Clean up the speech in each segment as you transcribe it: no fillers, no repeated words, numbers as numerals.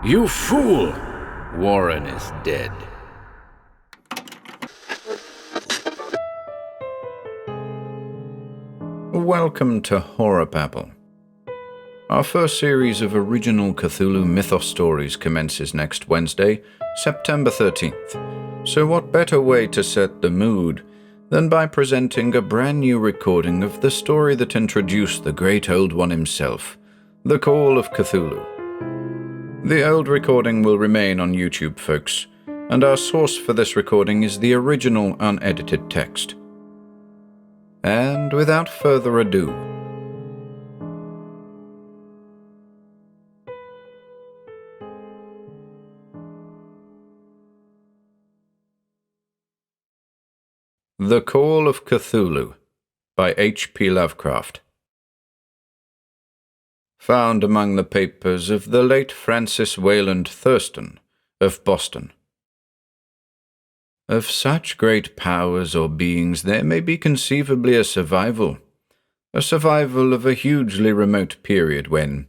You fool! Warren is dead. Welcome to HorrorBabble. Our first series of original Cthulhu Mythos stories commences next Wednesday, September 13th. So what better way to set the mood than by presenting a brand new recording of the story that introduced the great old one himself, the Call of Cthulhu. The old recording will remain on YouTube, folks, and our source for this recording is the original unedited text. And without further ado, The Call of Cthulhu by H.P. Lovecraft. Found among the papers of the late Francis Wayland Thurston of Boston. Of such great powers or beings there may be conceivably a survival of a hugely remote period when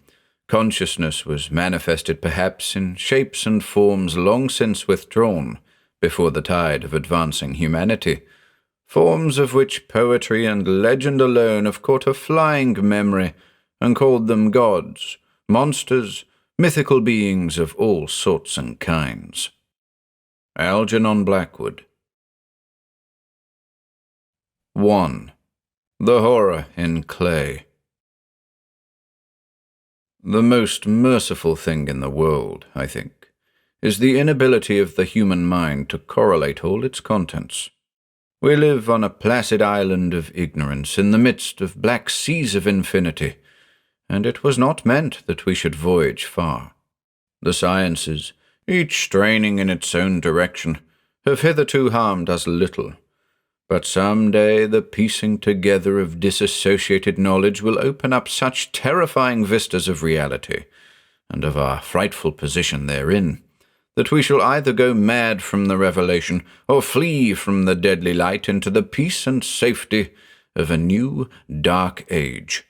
consciousness was manifested perhaps in shapes and forms long since withdrawn before the tide of advancing humanity, forms of which poetry and legend alone have caught a flying memory and called them gods, monsters, mythical beings of all sorts and kinds. Algernon Blackwood. 1. The Horror in Clay. The most merciful thing in the world, I think, is the inability of the human mind to correlate all its contents. We live on a placid island of ignorance in the midst of black seas of infinity, and it was not meant that we should voyage far. The sciences, each straining in its own direction, have hitherto harmed us little, but some day the piecing together of disassociated knowledge will open up such terrifying vistas of reality, and of our frightful position therein, that we shall either go mad from the revelation, or flee from the deadly light into the peace and safety of a new dark age.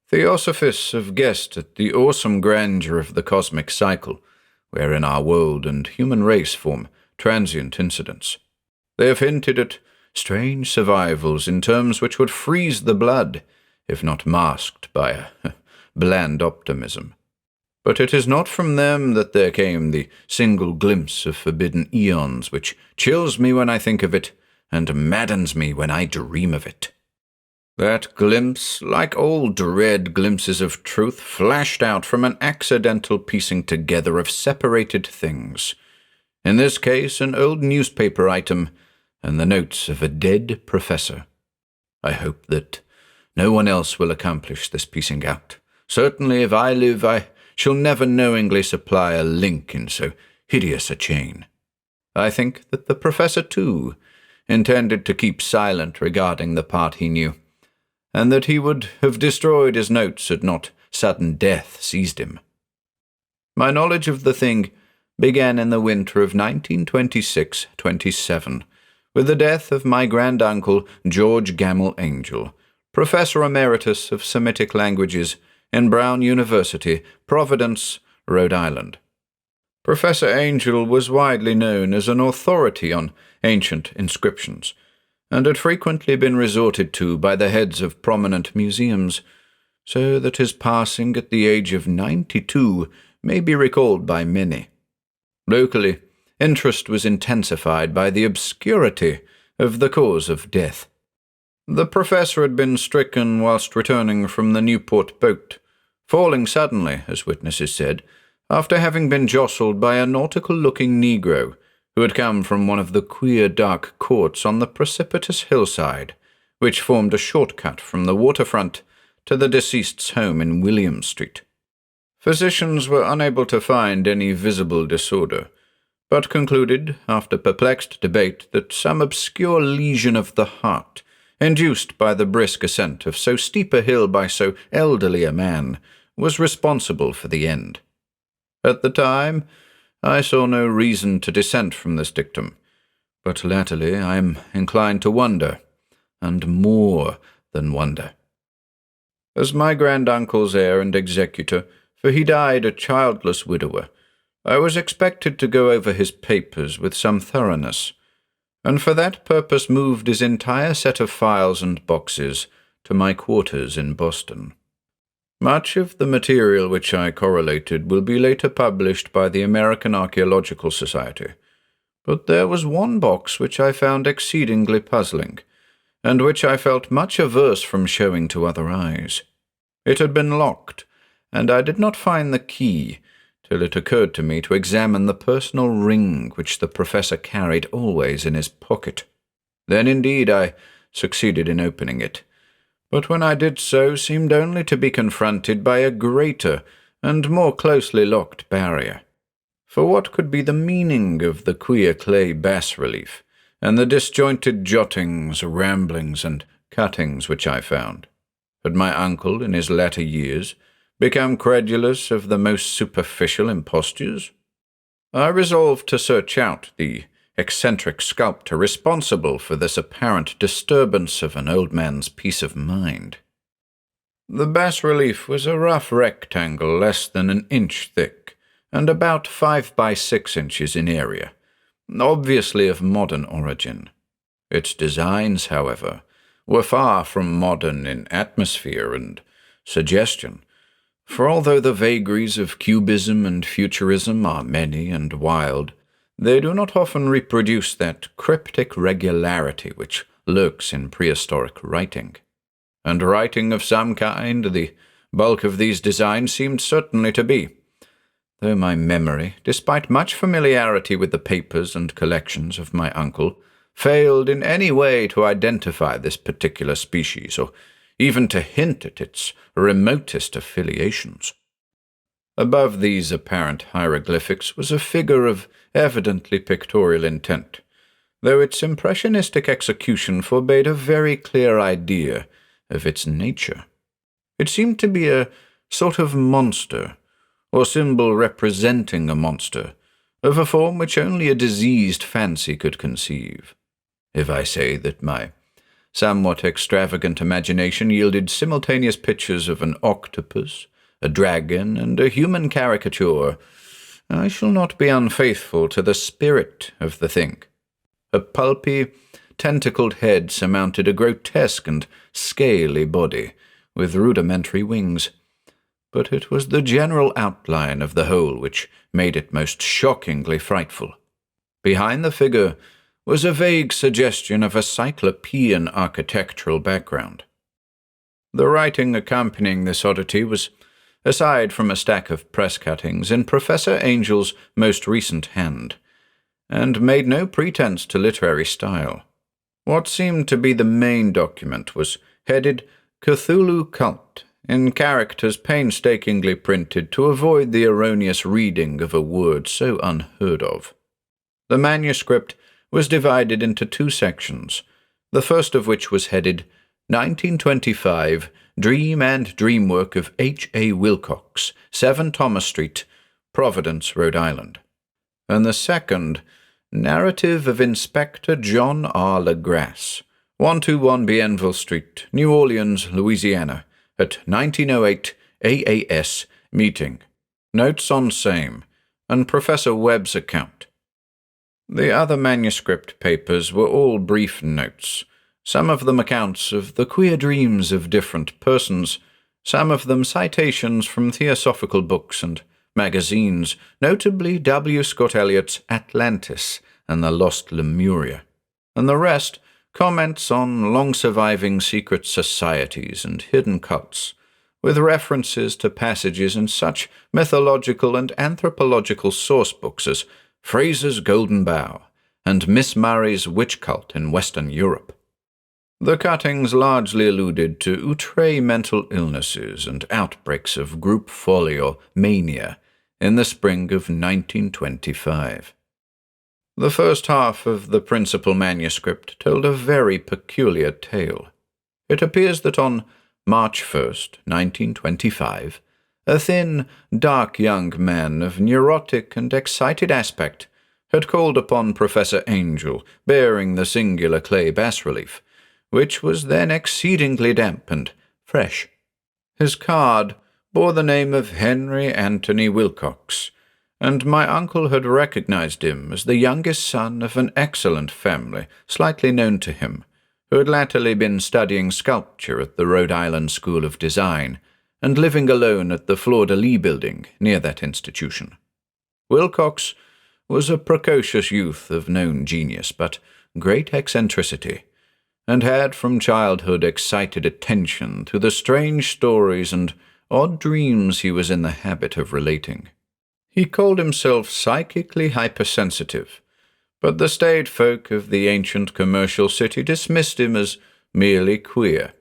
Theosophists have guessed at the awesome grandeur of the cosmic cycle, wherein our world and human race form transient incidents. They have hinted at strange survivals in terms which would freeze the blood, if not masked by a bland optimism. But it is not from them that there came the single glimpse of forbidden eons which chills me when I think of it, and maddens me when I dream of it. That glimpse, like all dread glimpses of truth, flashed out from an accidental piecing together of separated things. In this case, an old newspaper item and the notes of a dead professor. I hope that no one else will accomplish this piecing out. Certainly, if I live, I shall never knowingly supply a link in so hideous a chain. I think that the professor, too, intended to keep silent regarding the part he knew, and that he would have destroyed his notes had not sudden death seized him. My knowledge of the thing began in the winter of 1926-27, with the death of my granduncle George Gamble Angel, Professor Emeritus of Semitic Languages in Brown University, Providence, Rhode Island. Professor Angel was widely known as an authority on ancient inscriptions, and had frequently been resorted to by the heads of prominent museums, so that his passing at the age of 92 may be recalled by many. Locally, interest was intensified by the obscurity of the cause of death. The professor had been stricken whilst returning from the Newport boat, falling suddenly, as witnesses said, after having been jostled by a nautical-looking Negro who had come from one of the queer dark courts on the precipitous hillside, which formed a shortcut from the waterfront to the deceased's home in William Street. Physicians were unable to find any visible disorder, but concluded, after perplexed debate, that some obscure lesion of the heart, induced by the brisk ascent of so steep a hill by so elderly a man, was responsible for the end. At the time, I saw no reason to dissent from this dictum, but latterly I am inclined to wonder, and more than wonder. As my granduncle's heir and executor, for he died a childless widower, I was expected to go over his papers with some thoroughness, and for that purpose moved his entire set of files and boxes to my quarters in Boston. Much of the material which I correlated will be later published by the American Archaeological Society, but there was one box which I found exceedingly puzzling, and which I felt much averse from showing to other eyes. It had been locked, and I did not find the key till it occurred to me to examine the personal ring which the professor carried always in his pocket. Then indeed I succeeded in opening it, but when I did so seemed only to be confronted by a greater and more closely locked barrier. For what could be the meaning of the queer clay bas-relief, and the disjointed jottings, ramblings, and cuttings which I found? Had my uncle, in his latter years, become credulous of the most superficial impostures? I resolved to search out the eccentric sculptor responsible for this apparent disturbance of an old man's peace of mind. The bas-relief was a rough rectangle less than an inch thick, and about 5 by 6 inches in area, obviously of modern origin. Its designs, however, were far from modern in atmosphere and suggestion, for although the vagaries of cubism and futurism are many and wild, they do not often reproduce that cryptic regularity which lurks in prehistoric writing. And writing of some kind the bulk of these designs seemed certainly to be, though my memory, despite much familiarity with the papers and collections of my uncle, failed in any way to identify this particular species, or even to hint at its remotest affiliations. Above these apparent hieroglyphics was a figure of evidently pictorial intent, though its impressionistic execution forbade a very clear idea of its nature. It seemed to be a sort of monster, or symbol representing a monster, of a form which only a diseased fancy could conceive. If I say that my somewhat extravagant imagination yielded simultaneous pictures of an octopus, a dragon, and a human caricature, I shall not be unfaithful to the spirit of the thing. A pulpy, tentacled head surmounted a grotesque and scaly body, with rudimentary wings, but it was the general outline of the whole which made it most shockingly frightful. Behind the figure was a vague suggestion of a cyclopean architectural background. The writing accompanying this oddity was, aside from a stack of press cuttings, in Professor Angel's most recent hand, and made no pretense to literary style. What seemed to be the main document was headed Cthulhu Cult, in characters painstakingly printed to avoid the erroneous reading of a word so unheard of. The manuscript was divided into 2 sections, the first of which was headed 1925 Dream and Dreamwork of H.A. Wilcox, 7 Thomas Street, Providence, Rhode Island, and the second, Narrative of Inspector John R. Legrasse, 121 Bienville Street, New Orleans, Louisiana, at 1908 AAS meeting. Notes on same, and Professor Webb's account. The other manuscript papers were all brief notes, some of them accounts of the queer dreams of different persons, some of them citations from theosophical books and magazines, notably W. Scott Eliot's Atlantis and the Lost Lemuria, and the rest comments on long-surviving secret societies and hidden cults, with references to passages in such mythological and anthropological sourcebooks as Fraser's Golden Bough and Miss Murray's Witch Cult in Western Europe. The cuttings largely alluded to outre mental illnesses and outbreaks of group folly or mania in the spring of 1925. The first half of the principal manuscript told a very peculiar tale. It appears that on March 1st, 1925, a thin, dark young man of neurotic and excited aspect had called upon Professor Angel, bearing the singular clay bas-relief, which was then exceedingly damp and fresh. His card bore the name of Henry Anthony Wilcox, and my uncle had recognized him as the youngest son of an excellent family slightly known to him, who had latterly been studying sculpture at the Rhode Island School of Design and living alone at the Fleur-de-Lis building near that institution. Wilcox was a precocious youth of known genius, but great eccentricity, and had from childhood excited attention through the strange stories and odd dreams he was in the habit of relating. He called himself psychically hypersensitive, but the staid folk of the ancient commercial city dismissed him as merely queer.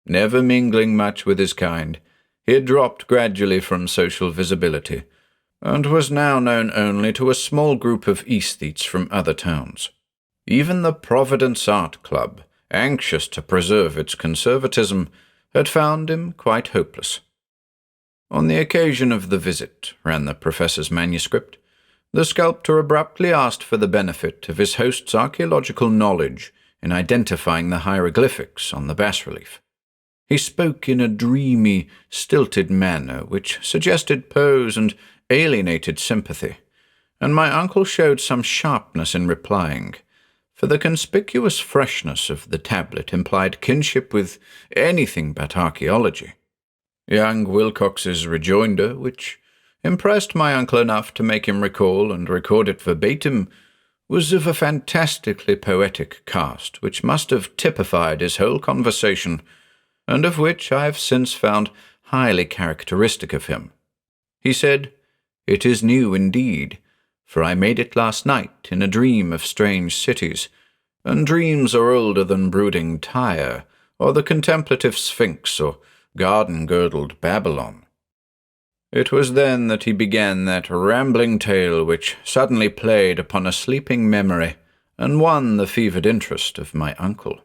Never mingling much with his kind, he had dropped gradually from social visibility, and was now known only to a small group of aesthetes from other towns. Even the Providence Art Club, anxious to preserve its conservatism, had found him quite hopeless. On the occasion of the visit, ran the professor's manuscript, the sculptor abruptly asked for the benefit of his host's archaeological knowledge in identifying the hieroglyphics on the bas-relief. He spoke in a dreamy, stilted manner which suggested pose and alienated sympathy, and my uncle showed some sharpness in replying, for the conspicuous freshness of the tablet implied kinship with anything but archaeology. Young Wilcox's rejoinder, which impressed my uncle enough to make him recall and record it verbatim, was of a fantastically poetic cast which must have typified his whole conversation, and of which I have since found highly characteristic of him. He said, "It is new indeed, for I made it last night in a dream of strange cities, and dreams are older than brooding Tyre, or the contemplative Sphinx, or garden-girdled Babylon." It was then that he began that rambling tale which suddenly played upon a sleeping memory and won the fevered interest of my uncle.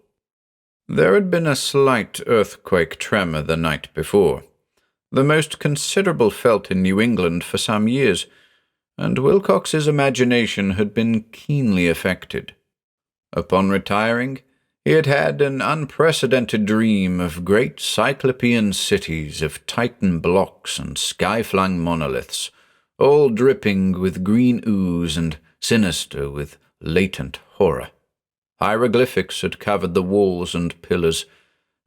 There had been a slight earthquake tremor the night before, the most considerable felt in New England for some years, and Wilcox's imagination had been keenly affected. Upon retiring, he had had an unprecedented dream of great cyclopean cities of Titan blocks and sky-flung monoliths, all dripping with green ooze and sinister with latent horror. Hieroglyphics had covered the walls and pillars,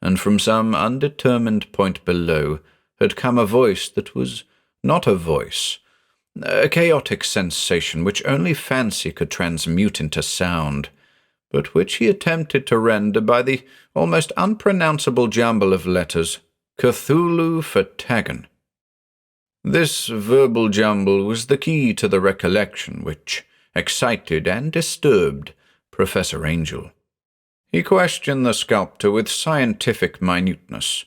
and from some undetermined point below had come a voice that was not a voice, a chaotic sensation which only fancy could transmute into sound, but which he attempted to render by the almost unpronounceable jumble of letters, Cthulhu Mythos. This verbal jumble was the key to the recollection which excited and disturbed Professor Angel. He questioned the sculptor with scientific minuteness,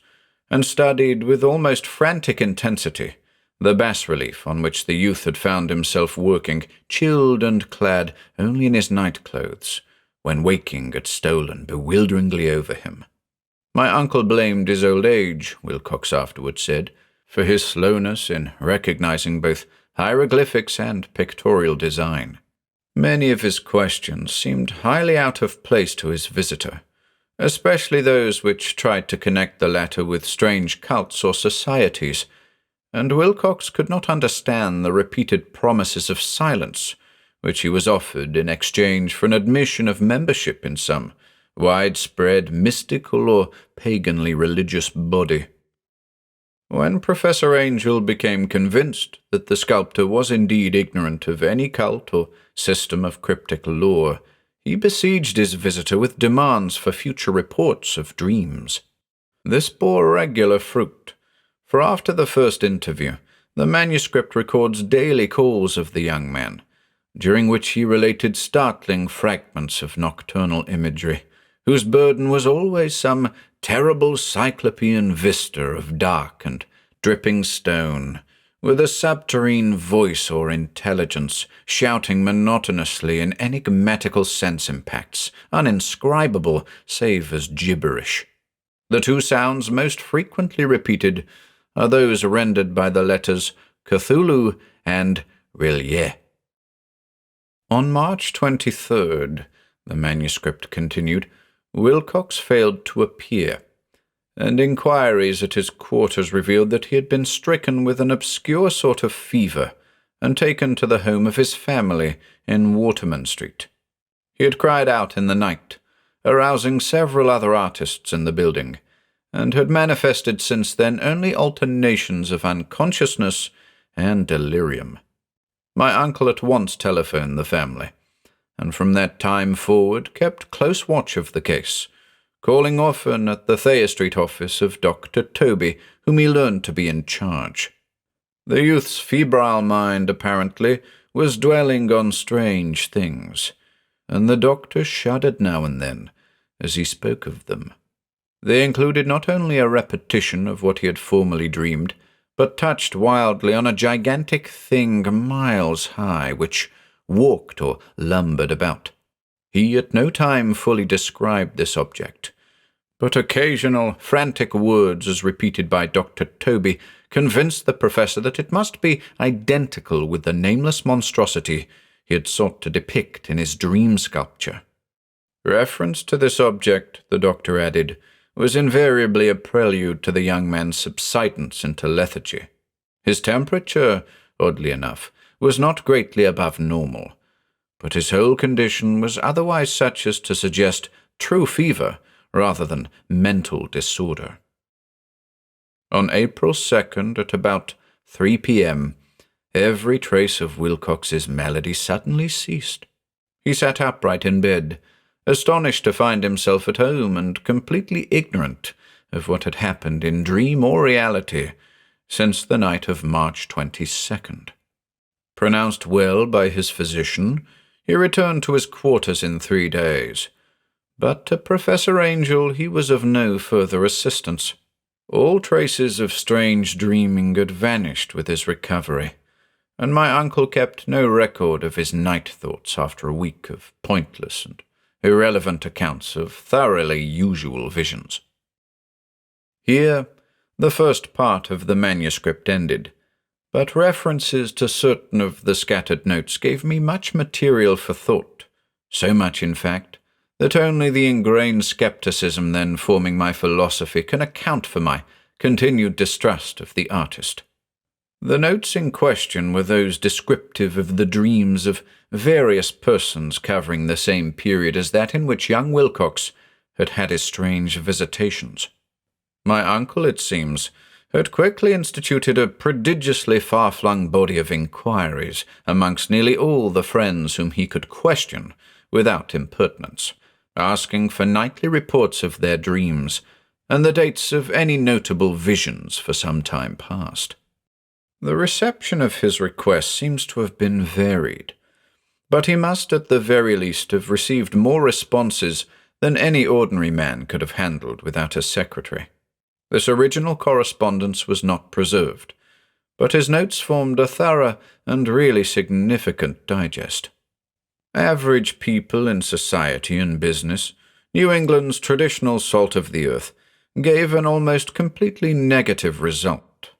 and studied with almost frantic intensity the bas-relief on which the youth had found himself working, chilled and clad only in his night-clothes, when waking had stolen bewilderingly over him. My uncle blamed his old age, Wilcox afterward said, for his slowness in recognizing both hieroglyphics and pictorial design. Many of his questions seemed highly out of place to his visitor, especially those which tried to connect the latter with strange cults or societies, and Wilcox could not understand the repeated promises of silence which he was offered in exchange for an admission of membership in some widespread mystical or paganly religious body. When Professor Angel became convinced that the sculptor was indeed ignorant of any cult or system of cryptic lore, he besieged his visitor with demands for future reports of dreams. This bore regular fruit, for after the first interview, the manuscript records daily calls of the young man, during which he related startling fragments of nocturnal imagery, whose burden was always some terrible cyclopean vista of dark and dripping stone, with a subterrene voice or intelligence shouting monotonously in enigmatical sense impacts, uninscribable save as gibberish. The two sounds most frequently repeated are those rendered by the letters Cthulhu and Rillier. On March 23rd, the manuscript continued, Wilcox failed to appear, and inquiries at his quarters revealed that he had been stricken with an obscure sort of fever and taken to the home of his family in Waterman Street. He had cried out in the night, arousing several other artists in the building, and had manifested since then only alternations of unconsciousness and delirium. My uncle at once telephoned the family, and from that time forward kept close watch of the case, calling often at the Thayer Street office of Dr. Toby, whom he learned to be in charge. The youth's febrile mind, apparently, was dwelling on strange things, and the doctor shuddered now and then as he spoke of them. They included not only a repetition of what he had formerly dreamed, but touched wildly on a gigantic thing miles high, which walked or lumbered about. He at no time fully described this object, but occasional frantic words, as repeated by Dr. Toby, convinced the professor that it must be identical with the nameless monstrosity he had sought to depict in his dream sculpture. Reference to this object, the doctor added, was invariably a prelude to the young man's subsidence into lethargy. His temperature, oddly enough, was not greatly above normal, but his whole condition was otherwise such as to suggest true fever rather than mental disorder. On April 2nd, at about 3 p.m., every trace of Wilcox's malady suddenly ceased. He sat upright in bed, astonished to find himself at home and completely ignorant of what had happened in dream or reality since the night of March 22nd. Pronounced well by his physician, he returned to his quarters in 3 days, but to Professor Angel he was of no further assistance. All traces of strange dreaming had vanished with his recovery, and my uncle kept no record of his night thoughts after a week of pointless and irrelevant accounts of thoroughly usual visions. Here, the first part of the manuscript ended, but references to certain of the scattered notes gave me much material for thought, so much, in fact, that only the ingrained skepticism then forming my philosophy can account for my continued distrust of the artist. The notes in question were those descriptive of the dreams of various persons covering the same period as that in which young Wilcox had had his strange visitations. My uncle, it seems, had quickly instituted a prodigiously far-flung body of inquiries amongst nearly all the friends whom he could question without impertinence, asking for nightly reports of their dreams and the dates of any notable visions for some time past. The reception of his request seems to have been varied, but he must at the very least have received more responses than any ordinary man could have handled without a secretary. This original correspondence was not preserved, but his notes formed a thorough and really significant digest. Average people in society and business, New England's traditional salt of the earth, gave an almost completely negative result,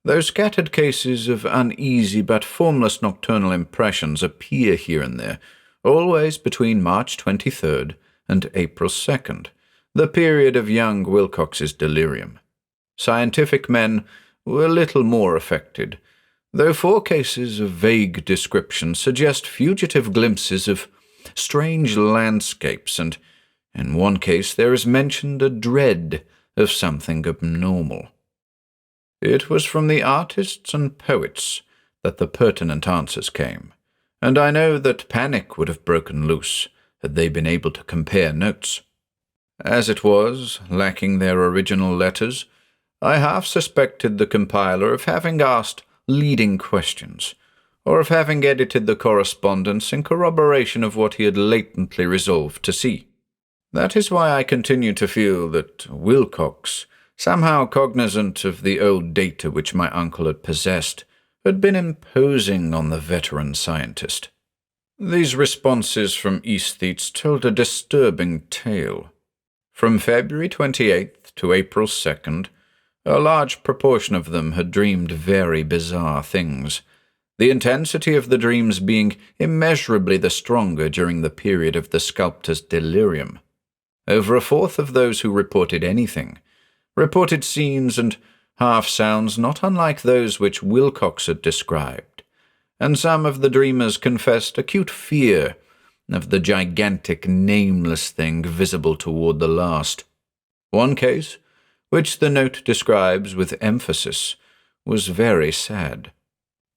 though scattered cases of uneasy but formless nocturnal impressions appear here and there, always between March 23rd and April 2nd, the period of young Wilcox's delirium. Scientific men were little more affected, though 4 cases of vague description suggest fugitive glimpses of strange landscapes, and in one case there is mentioned a dread of something abnormal. It was from the artists and poets that the pertinent answers came, and I know that panic would have broken loose had they been able to compare notes. As it was, lacking their original letters, I half suspected the compiler of having asked leading questions, or of having edited the correspondence in corroboration of what he had latently resolved to see. That is why I continue to feel that Wilcox, somehow cognizant of the old data which my uncle had possessed, had been imposing on the veteran scientist. These responses from aesthetes told a disturbing tale. From February 28th to April 2nd, a large proportion of them had dreamed very bizarre things, the intensity of the dreams being immeasurably the stronger during the period of the sculptor's delirium. Over 1/4 of those who reported anything reported scenes and half-sounds not unlike those which Wilcox had described, and some of the dreamers confessed acute fear of the gigantic, nameless thing visible toward the last. One case, which the note describes with emphasis, was very sad.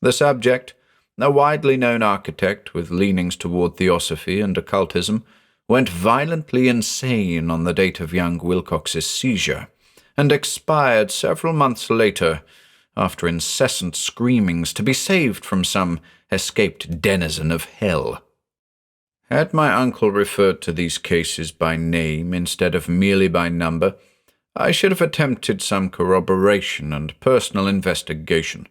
The subject, a widely known architect with leanings toward theosophy and occultism, went violently insane on the date of young Wilcox's seizure, and expired several months later after incessant screamings to be saved from some escaped denizen of hell. Had my uncle referred to these cases by name instead of merely by number, I should have attempted some corroboration and personal investigation,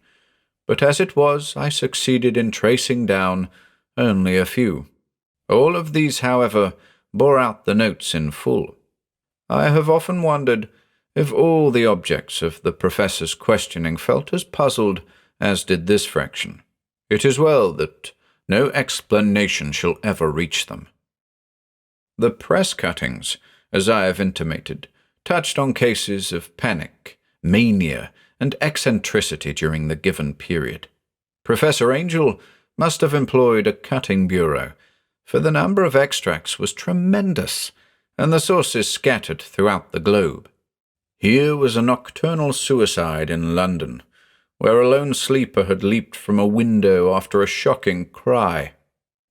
but as it was, I succeeded in tracing down only a few. All of these, however, bore out the notes in full. I have often wondered if all the objects of the professor's questioning felt as puzzled as did this fraction. It is well that no explanation shall ever reach them. The press cuttings, as I have intimated, touched on cases of panic, mania, and eccentricity during the given period. Professor Angel must have employed a cutting bureau, for the number of extracts was tremendous, and the sources scattered throughout the globe. Here was a nocturnal suicide in London, where a lone sleeper had leaped from a window after a shocking cry.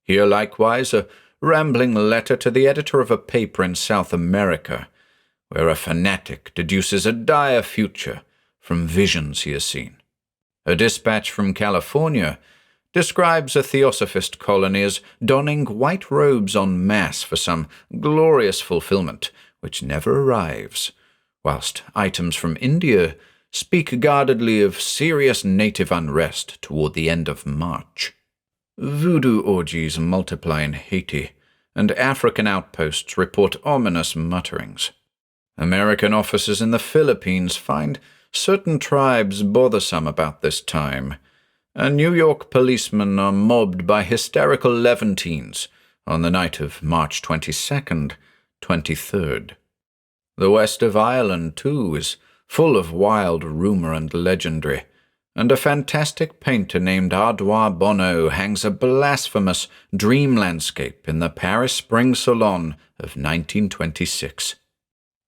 Here likewise a rambling letter to the editor of a paper in South America, where a fanatic deduces a dire future from visions he has seen. A dispatch from California describes a theosophist colony as donning white robes en masse for some glorious fulfillment which never arrives, whilst items from India speak guardedly of serious native unrest toward the end of March. Voodoo orgies multiply in Haiti, and African outposts report ominous mutterings. American officers in the Philippines find certain tribes bothersome about this time, and New York policemen are mobbed by hysterical Levantines on the night of March 22nd, 23rd. The west of Ireland, too, is full of wild rumor and legendary, and a fantastic painter named Ardois Bonneau hangs a blasphemous dream landscape in the Paris Spring Salon of 1926.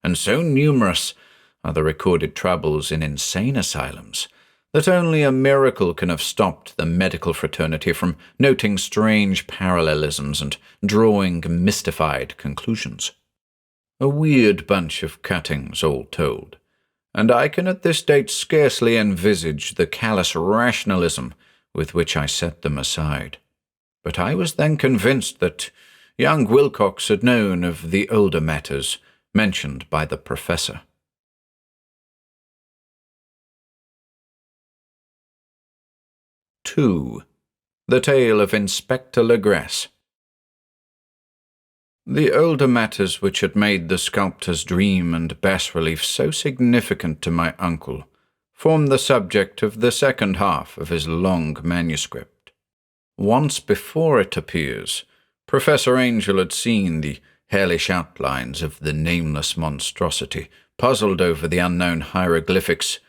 And so numerous are the recorded troubles in insane asylums that only a miracle can have stopped the medical fraternity from noting strange parallelisms and drawing mystified conclusions. A weird bunch of cuttings, all told, and I can at this date scarcely envisage the callous rationalism with which I set them aside. But I was then convinced that young Wilcox had known of the older matters mentioned by the professor. 2. The Tale of Inspector Legrasse. The older matters which had made the sculptor's dream and bas-relief so significant to my uncle formed the subject of the second half of his long manuscript. Once before it appears, Professor Angel had seen the hellish outlines of the nameless monstrosity, puzzled over the unknown hieroglyphics,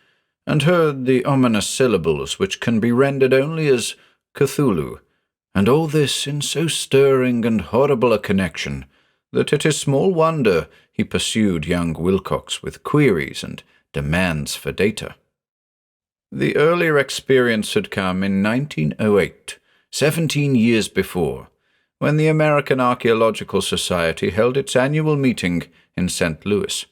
and heard the ominous syllables which can be rendered only as Cthulhu, and all this in so stirring and horrible a connection that it is small wonder he pursued young Wilcox with queries and demands for data. The earlier experience had come in 1908, 17 years before, when the American Archaeological Society held its annual meeting in St. Louis.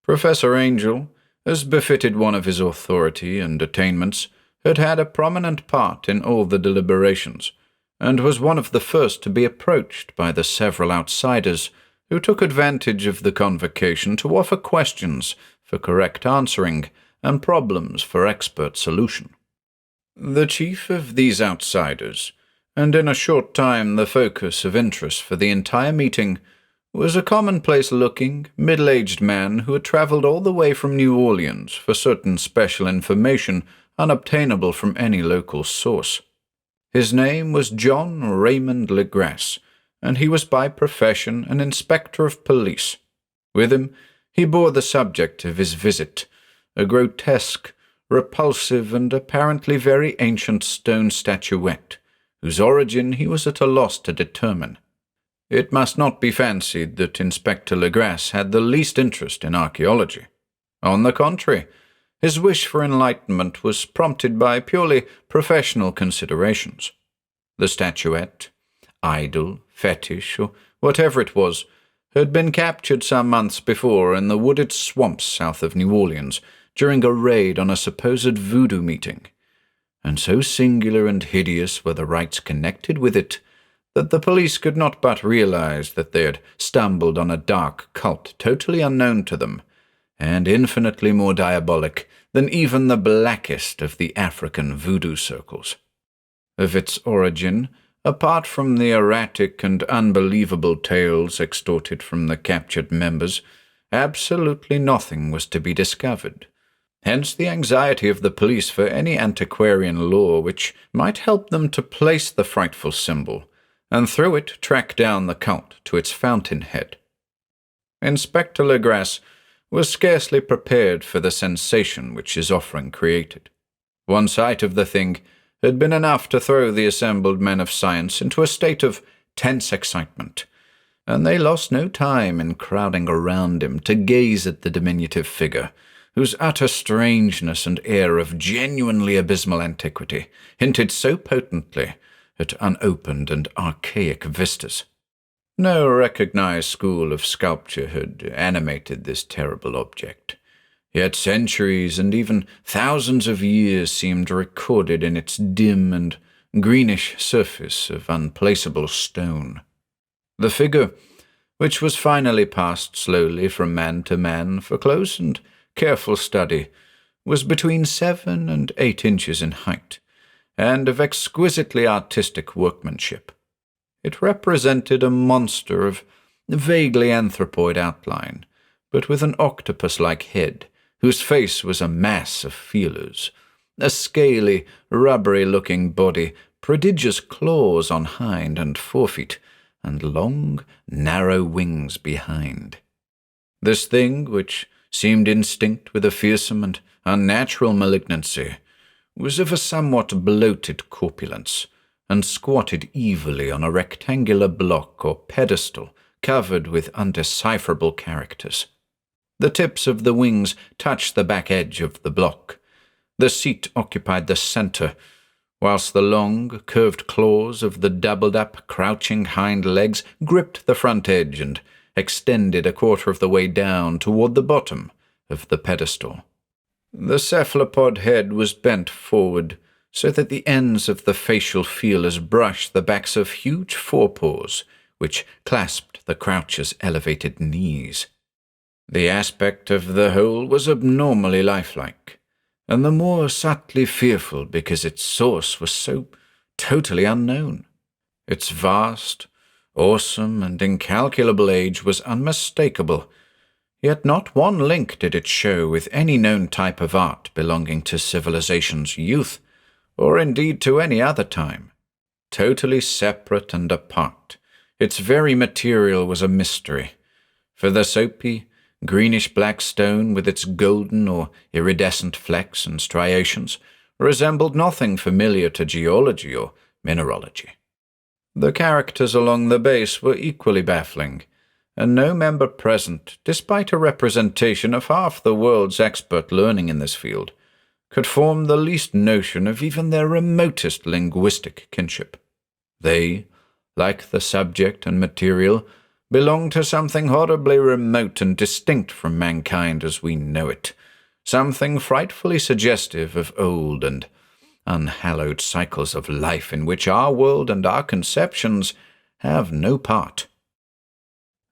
Professor Angel, as befitted one of his authority and attainments, had had a prominent part in all the deliberations, and was one of the first to be approached by the several outsiders who took advantage of the convocation to offer questions for correct answering and problems for expert solution. The chief of these outsiders, and in a short time the focus of interest for the entire meeting, was a commonplace-looking, middle-aged man who had travelled all the way from New Orleans for certain special information unobtainable from any local source. His name was John Raymond Legrasse, and he was by profession an inspector of police. With him, he bore the subject of his visit, a grotesque, repulsive, and apparently very ancient stone statuette, whose origin he was at a loss to determine. It must not be fancied that Inspector Legrasse had the least interest in archaeology. On the contrary, his wish for enlightenment was prompted by purely professional considerations. The statuette, idol, fetish, or whatever it was, had been captured some months before in the wooded swamps south of New Orleans during a raid on a supposed voodoo meeting, and so singular and hideous were the rites connected with it that the police could not but realize that they had stumbled on a dark cult totally unknown to them, and infinitely more diabolic than even the blackest of the African voodoo circles. Of its origin, apart from the erratic and unbelievable tales extorted from the captured members, absolutely nothing was to be discovered. Hence the anxiety of the police for any antiquarian lore which might help them to place the frightful symbol, and through it track down the cult to its fountainhead. Inspector Legrasse was scarcely prepared for the sensation which his offering created. One sight of the thing had been enough to throw the assembled men of science into a state of tense excitement, and they lost no time in crowding around him to gaze at the diminutive figure, whose utter strangeness and air of genuinely abysmal antiquity hinted so potently at unopened and archaic vistas. No recognized school of sculpture had animated this terrible object, yet centuries and even thousands of years seemed recorded in its dim and greenish surface of unplaceable stone. The figure, which was finally passed slowly from man to man for close and careful study, was between 7 and 8 inches in height, and of exquisitely artistic workmanship. It represented a monster of vaguely anthropoid outline, but with an octopus-like head, whose face was a mass of feelers, a scaly, rubbery-looking body, prodigious claws on hind and forefeet, and long, narrow wings behind. This thing, which seemed instinct with a fearsome and unnatural malignancy, was of a somewhat bloated corpulence, and squatted evilly on a rectangular block or pedestal covered with undecipherable characters. The tips of the wings touched the back edge of the block. The seat occupied the center, whilst the long, curved claws of the doubled-up, crouching hind legs gripped the front edge and extended a quarter of the way down toward the bottom of the pedestal. The cephalopod head was bent forward, so that the ends of the facial feelers brushed the backs of huge forepaws, which clasped the croucher's elevated knees. The aspect of the whole was abnormally lifelike, and the more subtly fearful because its source was so totally unknown. Its vast, awesome, and incalculable age was unmistakable, yet not one link did it show with any known type of art belonging to civilization's youth, or indeed to any other time. Totally separate and apart, its very material was a mystery, for the soapy, greenish-black stone with its golden or iridescent flecks and striations resembled nothing familiar to geology or mineralogy. The characters along the base were equally baffling, and no member present, despite a representation of half the world's expert learning in this field, could form the least notion of even their remotest linguistic kinship. They, like the subject and material, belonged to something horribly remote and distinct from mankind as we know it, something frightfully suggestive of old and unhallowed cycles of life in which our world and our conceptions have no part.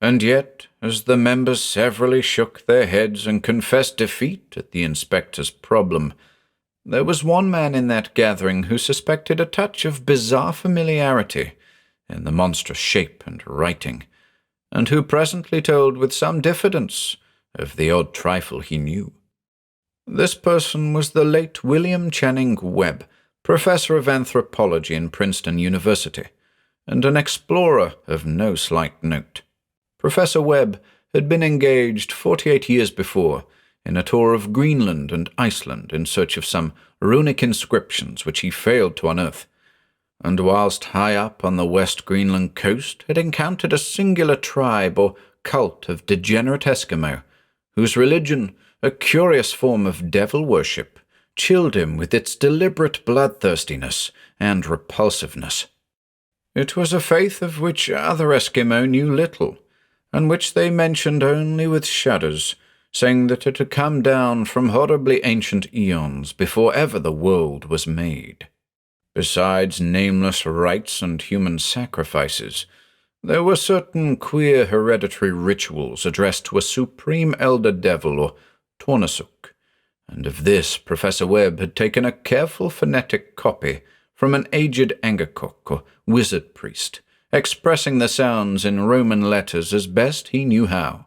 And yet, as the members severally shook their heads and confessed defeat at the inspector's problem, there was one man in that gathering who suspected a touch of bizarre familiarity in the monstrous shape and writing, and who presently told with some diffidence of the odd trifle he knew. This person was the late William Channing Webb, professor of anthropology in Princeton University, and an explorer of no slight note. Professor Webb had been engaged 48 years before in a tour of Greenland and Iceland in search of some runic inscriptions which he failed to unearth, and whilst high up on the West Greenland coast had encountered a singular tribe or cult of degenerate Eskimo, whose religion, a curious form of devil worship, chilled him with its deliberate bloodthirstiness and repulsiveness. It was a faith of which other Eskimo knew little, and which they mentioned only with shudders, saying that it had come down from horribly ancient eons before ever the world was made. Besides nameless rites and human sacrifices, there were certain queer hereditary rituals addressed to a supreme elder devil or Tornasuk, and of this Professor Webb had taken a careful phonetic copy from an aged Angakok or wizard priest, expressing the sounds in Roman letters as best he knew how.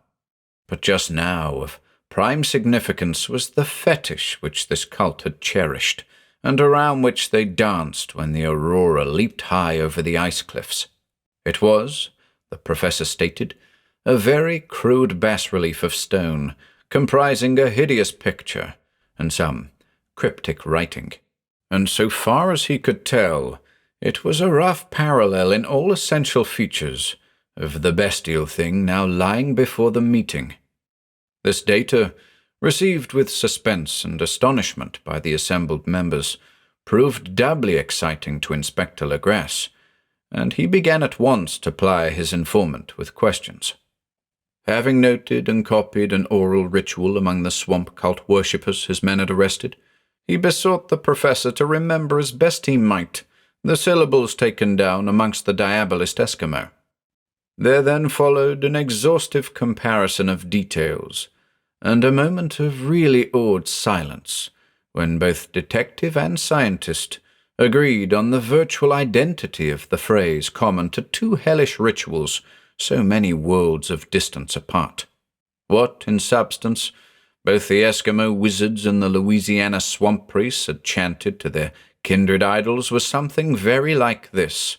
But just now of prime significance was the fetish which this cult had cherished, and around which they danced when the aurora leaped high over the ice cliffs. It was, the professor stated, a very crude bas-relief of stone, comprising a hideous picture and some cryptic writing. And so far as he could tell, it was a rough parallel in all essential features of the bestial thing now lying before the meeting. This data, received with suspense and astonishment by the assembled members, proved doubly exciting to Inspector Legrasse, and he began at once to ply his informant with questions. Having noted and copied an oral ritual among the swamp cult worshippers his men had arrested, he besought the professor to remember as best he might the syllables taken down amongst the diabolist Eskimo. There then followed an exhaustive comparison of details, and a moment of really awed silence, when both detective and scientist agreed on the virtual identity of the phrase common to two hellish rituals so many worlds of distance apart. What, in substance, both the Eskimo wizards and the Louisiana swamp priests had chanted to their kindred idols was something very like this,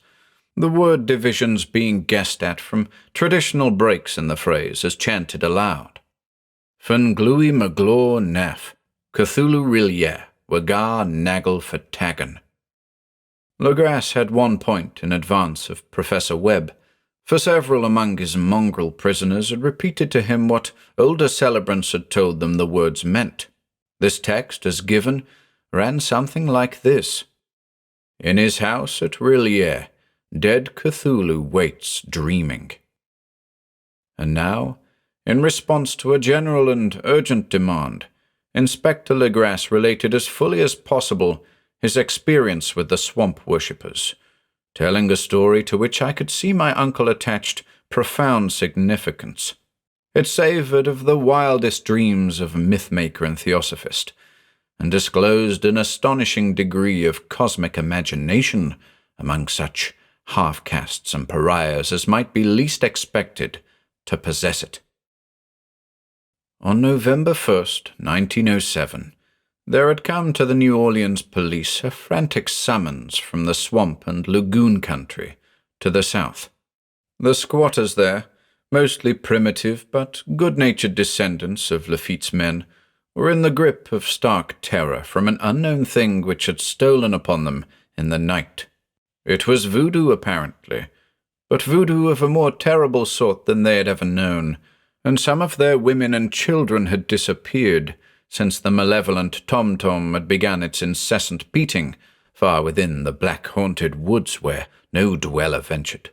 the word divisions being guessed at from traditional breaks in the phrase as chanted aloud. Fun glui maglor nef, Cthulhu rilye, wagar nagel vertagen. Legrasse had 1 point in advance of Professor Webb, for several among his mongrel prisoners had repeated to him what older celebrants had told them the words meant. This text, as given, ran something like this. In his house at Rillier, dead Cthulhu waits dreaming. And now, in response to a general and urgent demand, Inspector Legrasse related as fully as possible his experience with the swamp worshippers, telling a story to which I could see my uncle attached profound significance. It savoured of the wildest dreams of myth-maker and theosophist, and disclosed an astonishing degree of cosmic imagination among such half-castes and pariahs as might be least expected to possess it. On November 1st, 1907, there had come to the New Orleans police a frantic summons from the swamp and lagoon country to the south. The squatters there, mostly primitive but good-natured descendants of Lafitte's men, were in the grip of stark terror from an unknown thing which had stolen upon them in the night. It was voodoo, apparently, but voodoo of a more terrible sort than they had ever known, and some of their women and children had disappeared since the malevolent tom-tom had begun its incessant beating far within the black-haunted woods where no dweller ventured.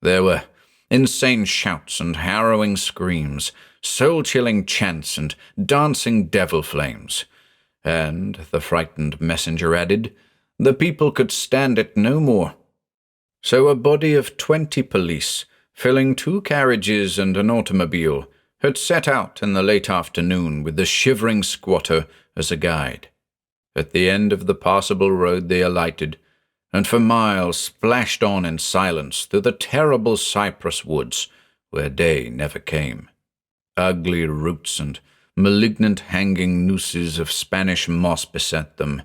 There were insane shouts and harrowing screams, soul-chilling chants and dancing devil flames, and, the frightened messenger added, the people could stand it no more. So a body of 20 police, filling 2 carriages and an automobile, had set out in the late afternoon with the shivering squatter as a guide. At the end of the passable road they alighted, and for miles splashed on in silence through the terrible cypress woods where day never came. Ugly roots and malignant hanging nooses of Spanish moss beset them,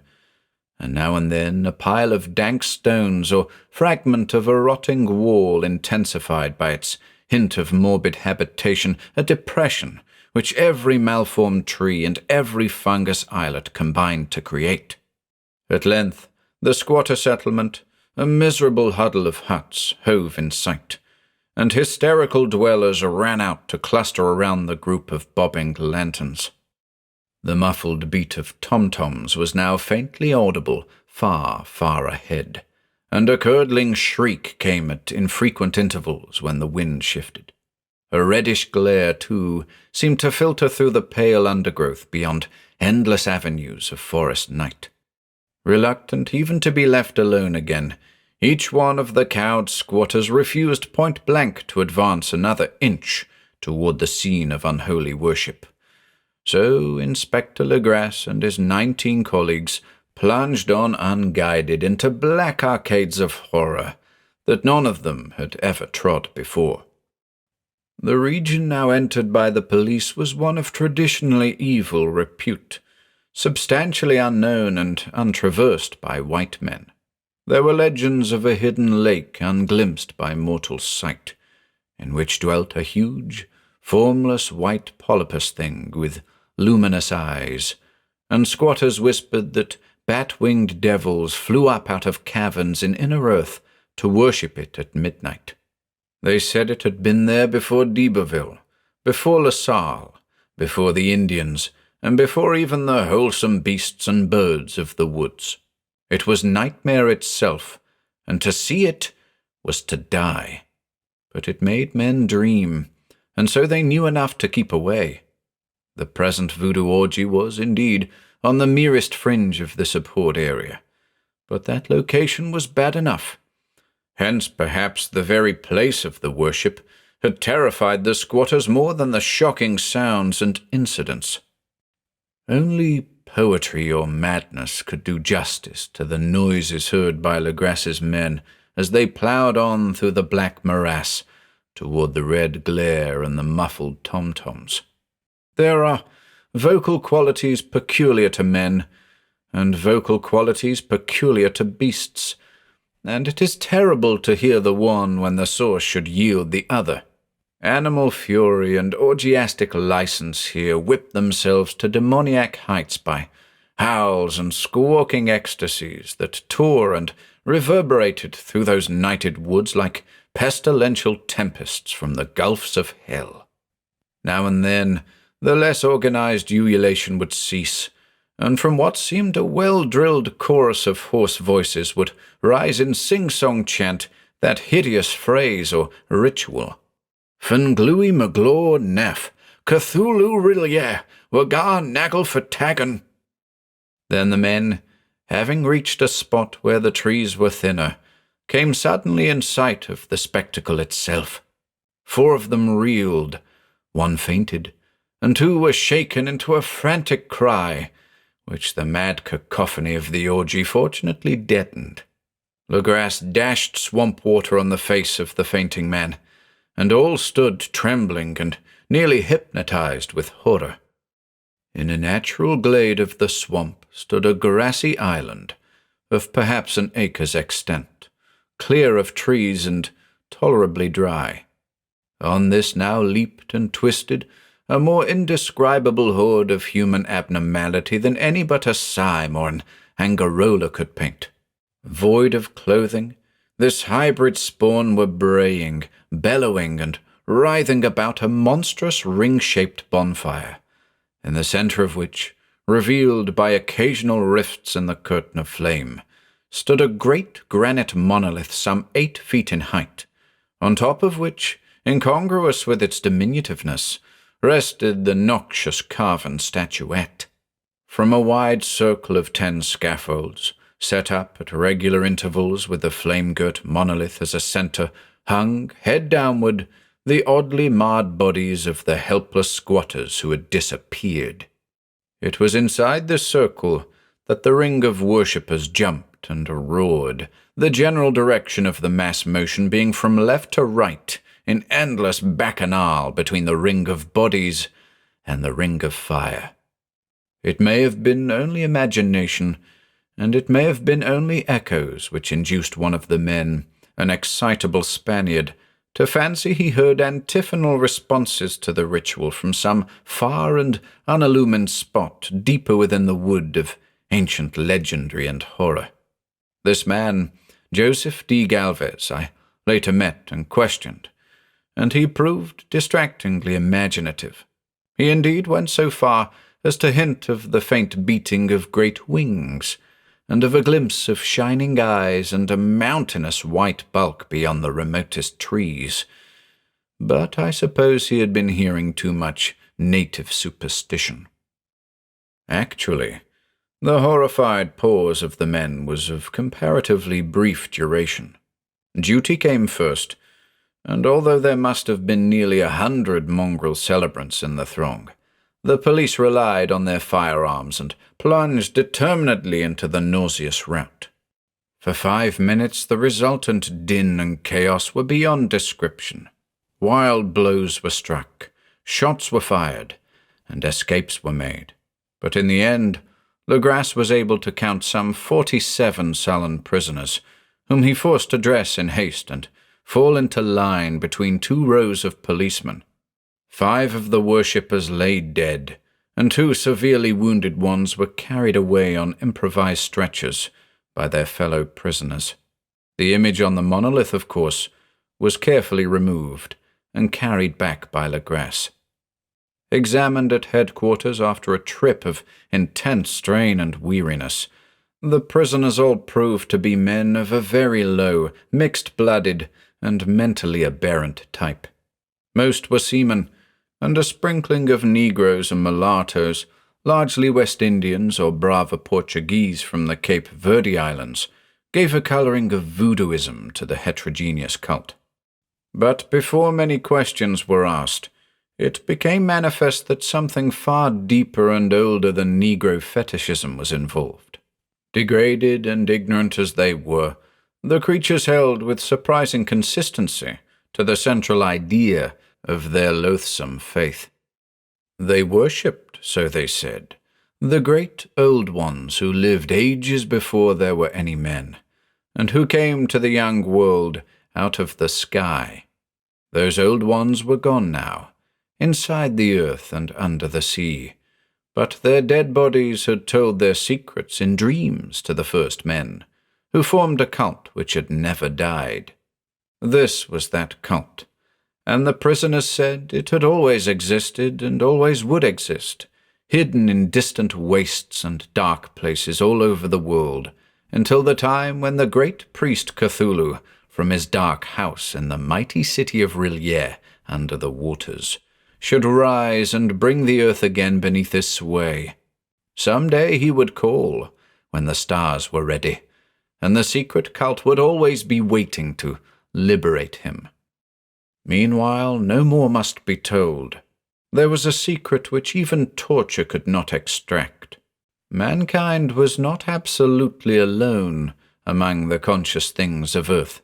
and now and then a pile of dank stones or fragment of a rotting wall intensified by its hint of morbid habitation, a depression which every malformed tree and every fungus islet combined to create. At length, the squatter settlement, a miserable huddle of huts, hove in sight, and hysterical dwellers ran out to cluster around the group of bobbing lanterns. The muffled beat of tom-toms was now faintly audible far, far ahead, and a curdling shriek came at infrequent intervals when the wind shifted. A reddish glare, too, seemed to filter through the pale undergrowth beyond endless avenues of forest night. Reluctant even to be left alone again, each one of the cowed squatters refused point-blank to advance another inch toward the scene of unholy worship. So Inspector Legrasse and his 19 colleagues plunged on unguided into black arcades of horror that none of them had ever trod before. The region now entered by the police was one of traditionally evil repute, substantially unknown and untraversed by white men. There were legends of a hidden lake unglimpsed by mortal sight, in which dwelt a huge, formless white polypus thing with luminous eyes, and squatters whispered that bat-winged devils flew up out of caverns in inner earth to worship it at midnight. They said it had been there before d'Iberville, before La Salle, before the Indians, and before even the wholesome beasts and birds of the woods. It was nightmare itself, and to see it was to die. But it made men dream, and so they knew enough to keep away. The present voodoo orgy was, indeed, on the merest fringe of this abhorred area, but that location was bad enough. Hence, perhaps, the very place of the worship had terrified the squatters more than the shocking sounds and incidents. Only poetry or madness could do justice to the noises heard by Legrasse's men as they ploughed on through the black morass toward the red glare and the muffled tom-toms. There are vocal qualities peculiar to men, and vocal qualities peculiar to beasts, and it is terrible to hear the one when the source should yield the other. Animal fury and orgiastic license here whipped themselves to demoniac heights by howls and squawking ecstasies that tore and reverberated through those nighted woods like pestilential tempests from the gulfs of hell. Now and then, the less organized ululation would cease, and from what seemed a well-drilled chorus of hoarse voices would rise in sing-song chant that hideous phrase or ritual. Fenglui Maglor Nef, Cthulhu Rillier, Wagar Nagel Fatagan. Then the men, having reached a spot where the trees were thinner, came suddenly in sight of the spectacle itself. 4 of them reeled, 1 fainted, and 2 were shaken into a frantic cry, which the mad cacophony of the orgy fortunately deadened. Legrasse dashed swamp water on the face of the fainting man, and all stood trembling and nearly hypnotized with horror. In a natural glade of the swamp stood a grassy island of perhaps an acre's extent, clear of trees and tolerably dry. On this now leaped and twisted a more indescribable horde of human abnormality than any but a Sime or an Angarola could paint. Void of clothing, this hybrid spawn were braying, bellowing, and writhing about a monstrous ring-shaped bonfire, in the center of which, revealed by occasional rifts in the curtain of flame, stood a great granite monolith some 8 feet in height, on top of which, incongruous with its diminutiveness, rested the noxious carven statuette. From a wide circle of 10 scaffolds, set up at regular intervals with the flame-girt monolith as a center, hung, head downward, the oddly marred bodies of the helpless squatters who had disappeared. It was inside this circle that the ring of worshippers jumped and roared, the general direction of the mass motion being from left to right, in endless bacchanal between the ring of bodies and the ring of fire. It may have been only imagination, and it may have been only echoes which induced one of the men, an excitable Spaniard, to fancy he heard antiphonal responses to the ritual from some far and unillumined spot deeper within the wood of ancient legendary and horror. This man, Joseph D. Galvez, I later met and questioned, and he proved distractingly imaginative. He indeed went so far as to hint of the faint beating of great wings, and of a glimpse of shining eyes and a mountainous white bulk beyond the remotest trees. But I suppose he had been hearing too much native superstition. Actually, the horrified pause of the men was of comparatively brief duration. Duty came first, and although there must have been nearly 100 mongrel celebrants in the throng, the police relied on their firearms and plunged determinedly into the nauseous rout. For 5 minutes the resultant din and chaos were beyond description. Wild blows were struck, shots were fired, and escapes were made. But in the end, Legrasse was able to count some 47 sullen prisoners, whom he forced to dress in haste and fall into line between 2 rows of policemen. 5 of the worshippers lay dead, and 2 severely wounded ones were carried away on improvised stretchers by their fellow prisoners. The image on the monolith, of course, was carefully removed and carried back by Legrasse. Examined at headquarters after a trip of intense strain and weariness, the prisoners all proved to be men of a very low, mixed-blooded, and mentally aberrant type. Most were seamen, and a sprinkling of Negroes and mulattoes, largely West Indians or Brava Portuguese from the Cape Verde Islands, gave a coloring of voodooism to the heterogeneous cult. But before many questions were asked, it became manifest that something far deeper and older than Negro fetishism was involved. Degraded and ignorant as they were, the creatures held with surprising consistency to the central idea of their loathsome faith. They worshipped, so they said, the great old ones who lived ages before there were any men, and who came to the young world out of the sky. Those old ones were gone now, inside the earth and under the sea, but their dead bodies had told their secrets in dreams to the first men, who formed a cult which had never died. This was that cult, and the prisoners said it had always existed and always would exist, hidden in distant wastes and dark places all over the world, until the time when the great priest Cthulhu, from his dark house in the mighty city of R'lyeh under the waters, should rise and bring the earth again beneath his sway. Some day he would call, when the stars were ready, and the secret cult would always be waiting to liberate him. Meanwhile, no more must be told. There was a secret which even torture could not extract. Mankind was not absolutely alone among the conscious things of earth,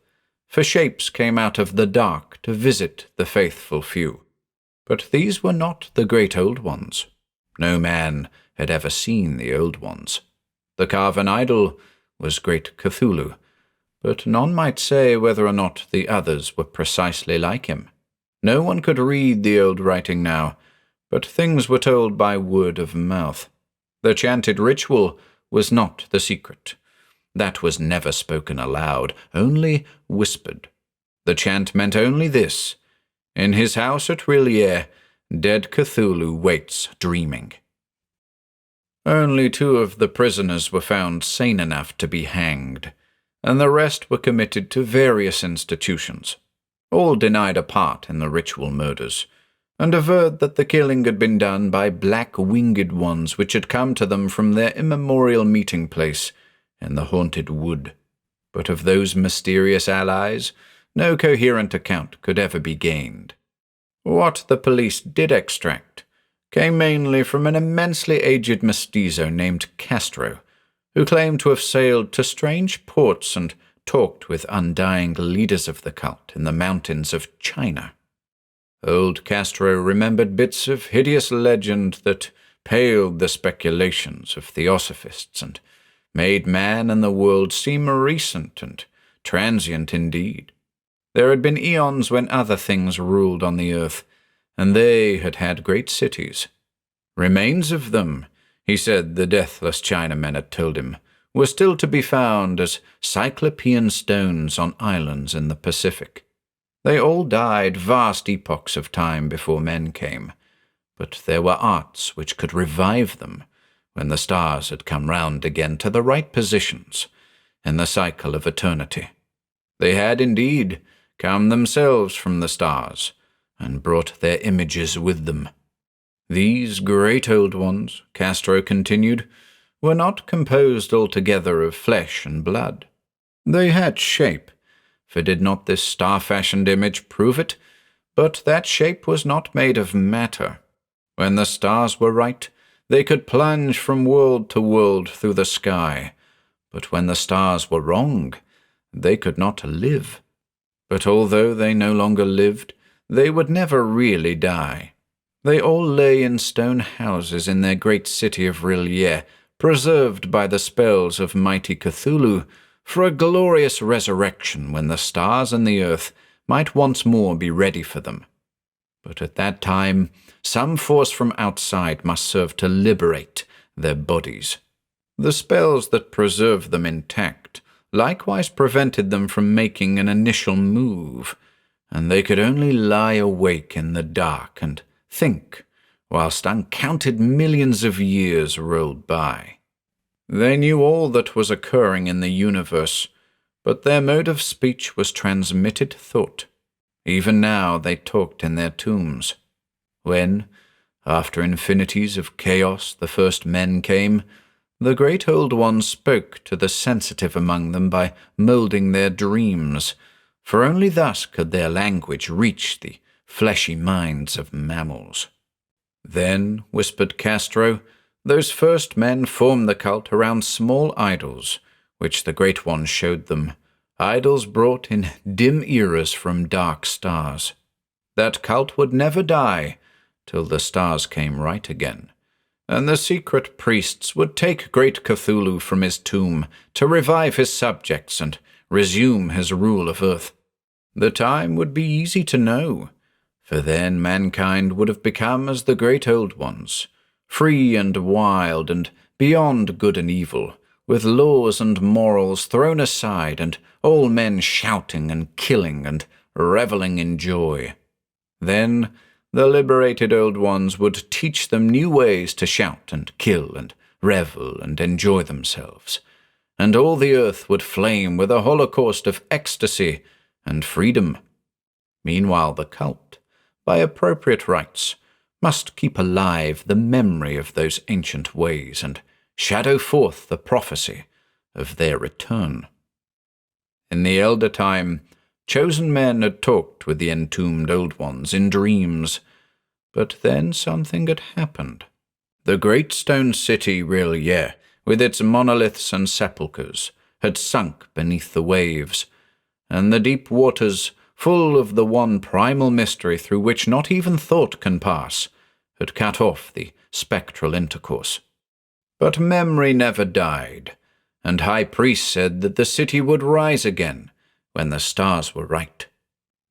for shapes came out of the dark to visit the faithful few. But these were not the great old ones. No man had ever seen the old ones. The carven idol was great Cthulhu, but none might say whether or not the others were precisely like him. No one could read the old writing now, but things were told by word of mouth. The chanted ritual was not the secret. That was never spoken aloud, only whispered. The chant meant only this: in his house at R'lyeh, dead Cthulhu waits dreaming. Only 2 of the prisoners were found sane enough to be hanged, and the rest were committed to various institutions. All denied a part in the ritual murders, and averred that the killing had been done by black-winged ones which had come to them from their immemorial meeting place in the haunted wood. But of those mysterious allies, no coherent account could ever be gained. What the police did extract came mainly from an immensely aged mestizo named Castro, who claimed to have sailed to strange ports and talked with undying leaders of the cult in the mountains of China. Old Castro remembered bits of hideous legend that paled the speculations of theosophists and made man and the world seem recent and transient indeed. There had been eons when other things ruled on the earth, and they had had great cities. Remains of them, he said the deathless Chinamen had told him, were still to be found as cyclopean stones on islands in the Pacific. They all died vast epochs of time before men came, but there were arts which could revive them when the stars had come round again to the right positions in the cycle of eternity. They had indeed come themselves from the stars and brought their images with them. These great old ones, Castro continued, were not composed altogether of flesh and blood. They had shape, for did not this star-fashioned image prove it? But that shape was not made of matter. When the stars were right, they could plunge from world to world through the sky, but when the stars were wrong, they could not live. But although they no longer lived, they would never really die. They all lay in stone houses in their great city of Rillier, preserved by the spells of mighty Cthulhu, for a glorious resurrection when the stars and the earth might once more be ready for them. But at that time, some force from outside must serve to liberate their bodies. The spells that preserved them intact likewise prevented them from making an initial move, and they could only lie awake in the dark and think whilst uncounted millions of years rolled by. They knew all that was occurring in the universe, but their mode of speech was transmitted thought. Even now they talked in their tombs. When, after infinities of chaos, the first men came, the great old ones spoke to the sensitive among them by moulding their dreams, for only thus could their language reach the fleshy minds of mammals. Then, whispered Castro, those first men formed the cult around small idols, which the great ones showed them, idols brought in dim eras from dark stars. That cult would never die till the stars came right again, and the secret priests would take great Cthulhu from his tomb to revive his subjects and resume his rule of earth. The time would be easy to know, for then mankind would have become as the great old ones, free and wild and beyond good and evil, with laws and morals thrown aside and all men shouting and killing and revelling in joy. Then the liberated old ones would teach them new ways to shout and kill and revel and enjoy themselves, and all the earth would flame with a holocaust of ecstasy and freedom. Meanwhile the cult, by appropriate rites, must keep alive the memory of those ancient ways and shadow forth the prophecy of their return. In the elder time, chosen men had talked with the entombed old ones in dreams, but then something had happened. The great stone city Rillier, with its monoliths and sepulchres, had sunk beneath the waves, and the deep waters, full of the one primal mystery through which not even thought can pass, had cut off the spectral intercourse. But memory never died, and high priests said that the city would rise again when the stars were right.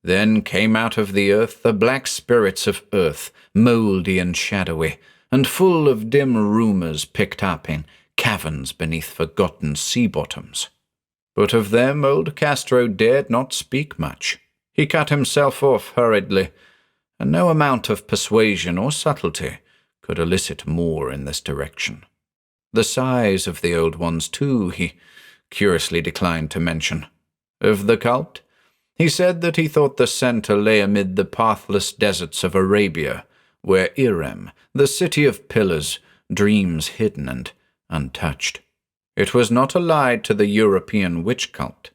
Then came out of the earth the black spirits of earth, mouldy and shadowy, and full of dim rumours picked up in caverns beneath forgotten sea bottoms. But of them old Castro dared not speak much. He cut himself off hurriedly, and no amount of persuasion or subtlety could elicit more in this direction. The size of the old ones, too, he curiously declined to mention. Of the cult, he said that he thought the centre lay amid the pathless deserts of Arabia, where Irem, the city of pillars, dreams hidden and untouched. It was not allied to the European witch cult,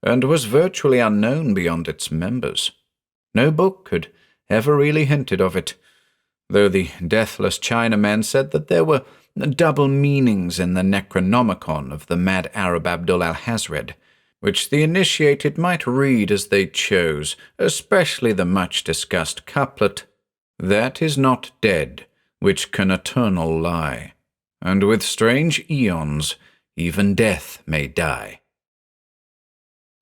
and was virtually unknown beyond its members. No book had ever really hinted of it, though the deathless Chinamen said that there were double meanings in the Necronomicon of the mad Arab Abdul al-Hazred, which the initiated might read as they chose, especially the much-discussed couplet, "That is not dead, which can eternal lie, and with strange eons even death may die."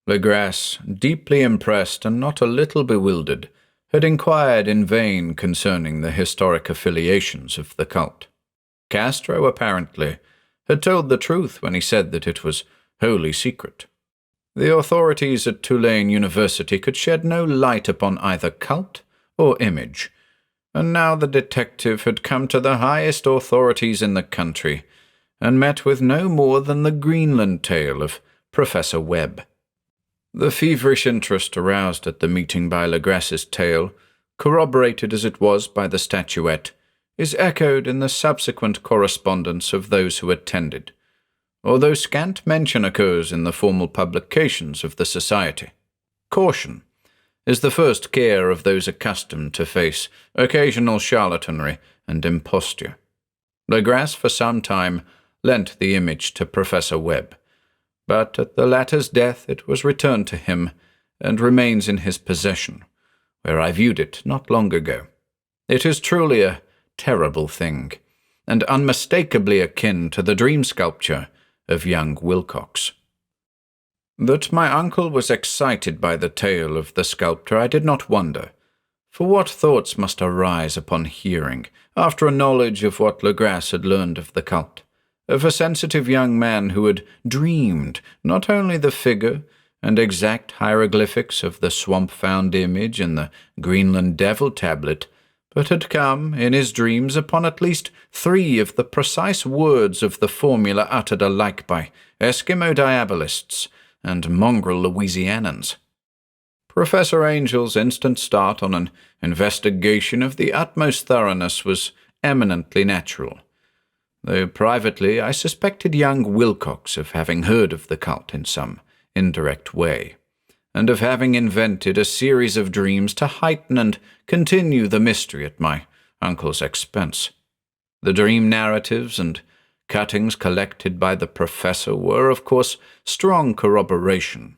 Legrasse, deeply impressed and not a little bewildered, had inquired in vain concerning the historic affiliations of the cult. Castro, apparently, had told the truth when he said that it was wholly secret. The authorities at Tulane University could shed no light upon either cult or image, and now the detective had come to the highest authorities in the country and met with no more than the Greenland tale of Professor Webb. The feverish interest aroused at the meeting by Legrasse's tale, corroborated as it was by the statuette, is echoed in the subsequent correspondence of those who attended, although scant mention occurs in the formal publications of the Society. Caution is the first care of those accustomed to face occasional charlatanry and imposture. Legrasse for some time lent the image to Professor Webb, but at the latter's death it was returned to him and remains in his possession, where I viewed it not long ago. It is truly a terrible thing, and unmistakably akin to the dream sculpture of young Wilcox. That my uncle was excited by the tale of the sculptor I did not wonder, for what thoughts must arise upon hearing, after a knowledge of what Legrasse had learned of the cult, of a sensitive young man who had dreamed not only the figure and exact hieroglyphics of the swamp-found image in the Greenland Devil tablet, but had come, in his dreams, upon at least 3 of the precise words of the formula uttered alike by Eskimo diabolists and mongrel Louisianans. Professor Angel's instant start on an investigation of the utmost thoroughness was eminently natural, though privately I suspected young Wilcox of having heard of the cult in some indirect way, and of having invented a series of dreams to heighten and continue the mystery at my uncle's expense. The dream narratives and cuttings collected by the professor were, of course, strong corroboration,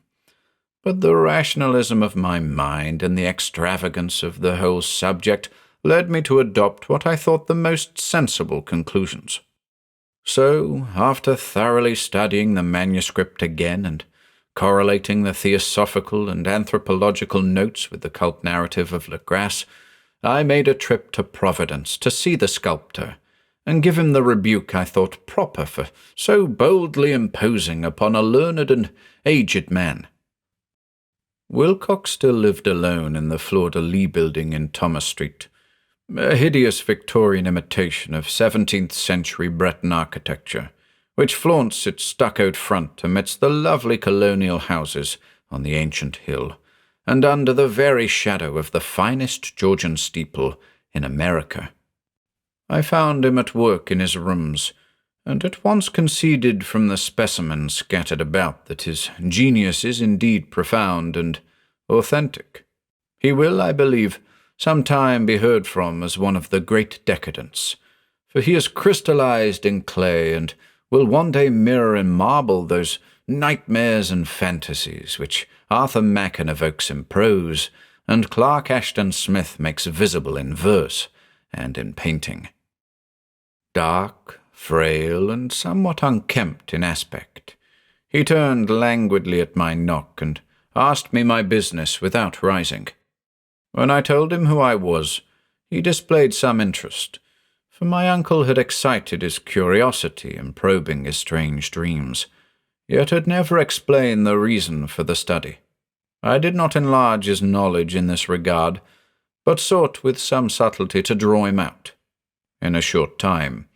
but the rationalism of my mind and the extravagance of the whole subject led me to adopt what I thought the most sensible conclusions. So, after thoroughly studying the manuscript again and correlating the theosophical and anthropological notes with the cult narrative of Legrasse, I made a trip to Providence to see the sculptor, and give him the rebuke I thought proper for so boldly imposing upon a learned and aged man. Wilcox still lived alone in the fleur-de-lis building in Thomas Street, a hideous Victorian imitation of 17th-century Breton architecture, which flaunts its stuccoed front amidst the lovely colonial houses on the ancient hill, and under the very shadow of the finest Georgian steeple in America. I found him at work in his rooms, and at once conceded from the specimens scattered about that his genius is indeed profound and authentic. He will, I believe, some time be heard from as one of the great decadents, for he is crystallized in clay and will one day mirror in marble those nightmares and fantasies which Arthur Machen evokes in prose and Clark Ashton Smith makes visible in verse and in painting. Dark, frail, and somewhat unkempt in aspect, he turned languidly at my knock and asked me my business without rising. When I told him who I was, he displayed some interest, for my uncle had excited his curiosity in probing his strange dreams, yet had never explained the reason for the study. I did not enlarge his knowledge in this regard, but sought with some subtlety to draw him out. In a short time,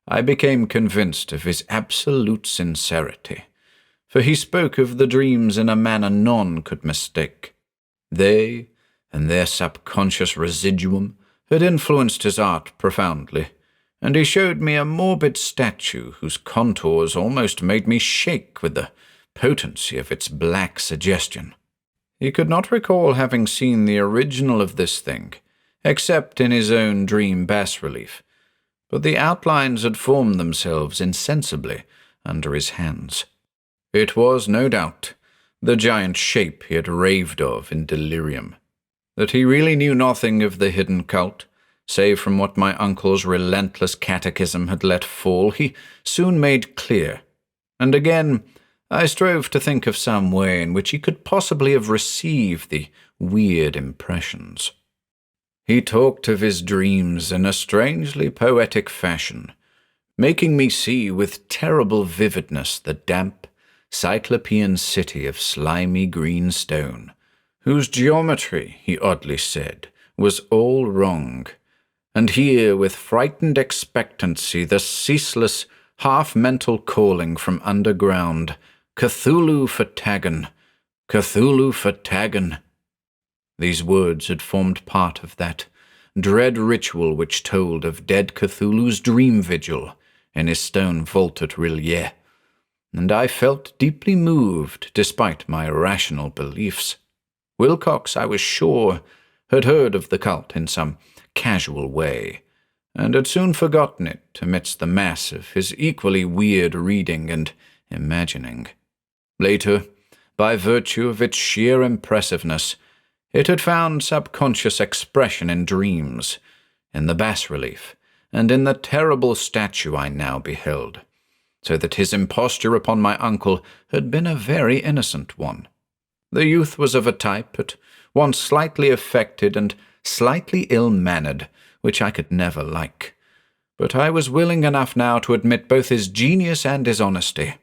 I became convinced of his absolute sincerity, for he spoke of the dreams in a manner none could mistake. They, and their subconscious residuum, had influenced his art profoundly, and he showed me a morbid statue whose contours almost made me shake with the potency of its black suggestion. He could not recall having seen the original of this thing, except in his own dream bas-relief, but the outlines had formed themselves insensibly under his hands. It was, no doubt, the giant shape he had raved of in delirium. That he really knew nothing of the hidden cult, save from what my uncle's relentless catechism had let fall, he soon made clear, and again I strove to think of some way in which he could possibly have received the weird impressions. He talked of his dreams in a strangely poetic fashion, making me see with terrible vividness the damp, cyclopean city of slimy green stone, whose geometry, he oddly said, was all wrong, and hear with frightened expectancy the ceaseless, half-mental calling from underground, "Cthulhu Fatagan! Cthulhu Fatagan!" These words had formed part of that dread ritual which told of dead Cthulhu's dream vigil in his stone vault at Rillier, and I felt deeply moved despite my irrational beliefs. Wilcox, I was sure, had heard of the cult in some casual way, and had soon forgotten it amidst the mass of his equally weird reading and imagining. Later, by virtue of its sheer impressiveness, it had found subconscious expression in dreams, in the bas-relief, and in the terrible statue I now beheld, so that his imposture upon my uncle had been a very innocent one. The youth was of a type at once slightly affected and slightly ill-mannered, which I could never like, but I was willing enough now to admit both his genius and his honesty.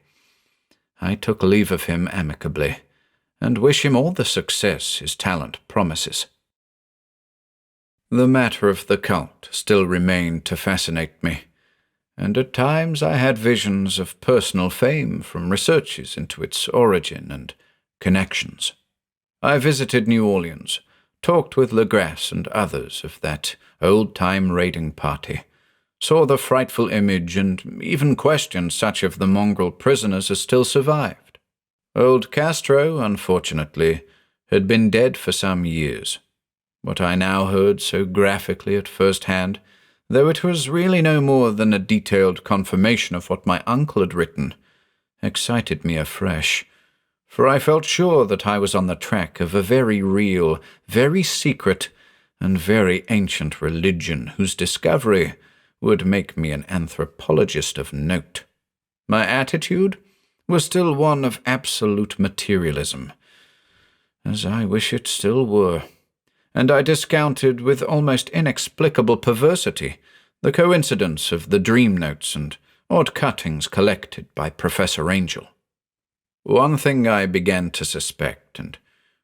I took leave of him amicably, and wish him all the success his talent promises. The matter of the cult still remained to fascinate me, and at times I had visions of personal fame from researches into its origin and connections. I visited New Orleans, talked with Legrasse and others of that old-time raiding party, saw the frightful image, and even questioned such of the mongrel prisoners as still survived. Old Castro, unfortunately, had been dead for some years. What I now heard so graphically at first hand, though it was really no more than a detailed confirmation of what my uncle had written, excited me afresh, for I felt sure that I was on the track of a very real, very secret, and very ancient religion whose discovery would make me an anthropologist of note. My attitude was still one of absolute materialism, as I wish it still were, and I discounted with almost inexplicable perversity the coincidence of the dream notes and odd cuttings collected by Professor Angel. One thing I began to suspect, and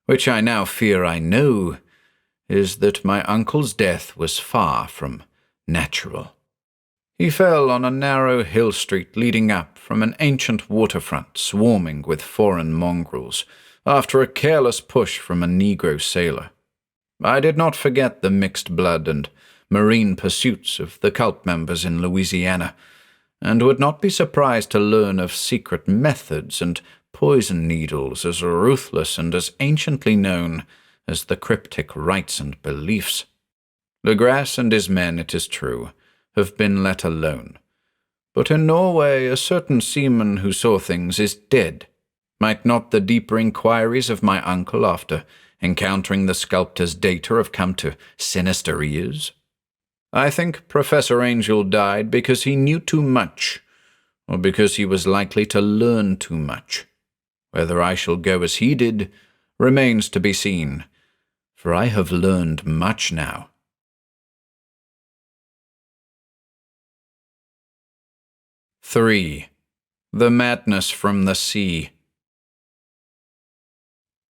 which I now fear I know, is that my uncle's death was far from natural. He fell on a narrow hill street leading up from an ancient waterfront swarming with foreign mongrels, after a careless push from a Negro sailor. I did not forget the mixed blood and marine pursuits of the cult members in Louisiana, and would not be surprised to learn of secret methods and poison needles as ruthless and as anciently known as the cryptic rites and beliefs. Legrasse and his men, it is true, have been let alone, but in Norway a certain seaman who saw things is dead. Might not the deeper inquiries of my uncle after encountering the sculptor's data have come to sinister ears? I think Professor Angel died because he knew too much, or because he was likely to learn too much. Whether I shall go as he did remains to be seen, for I have learned much now. 3. The Madness from the Sea.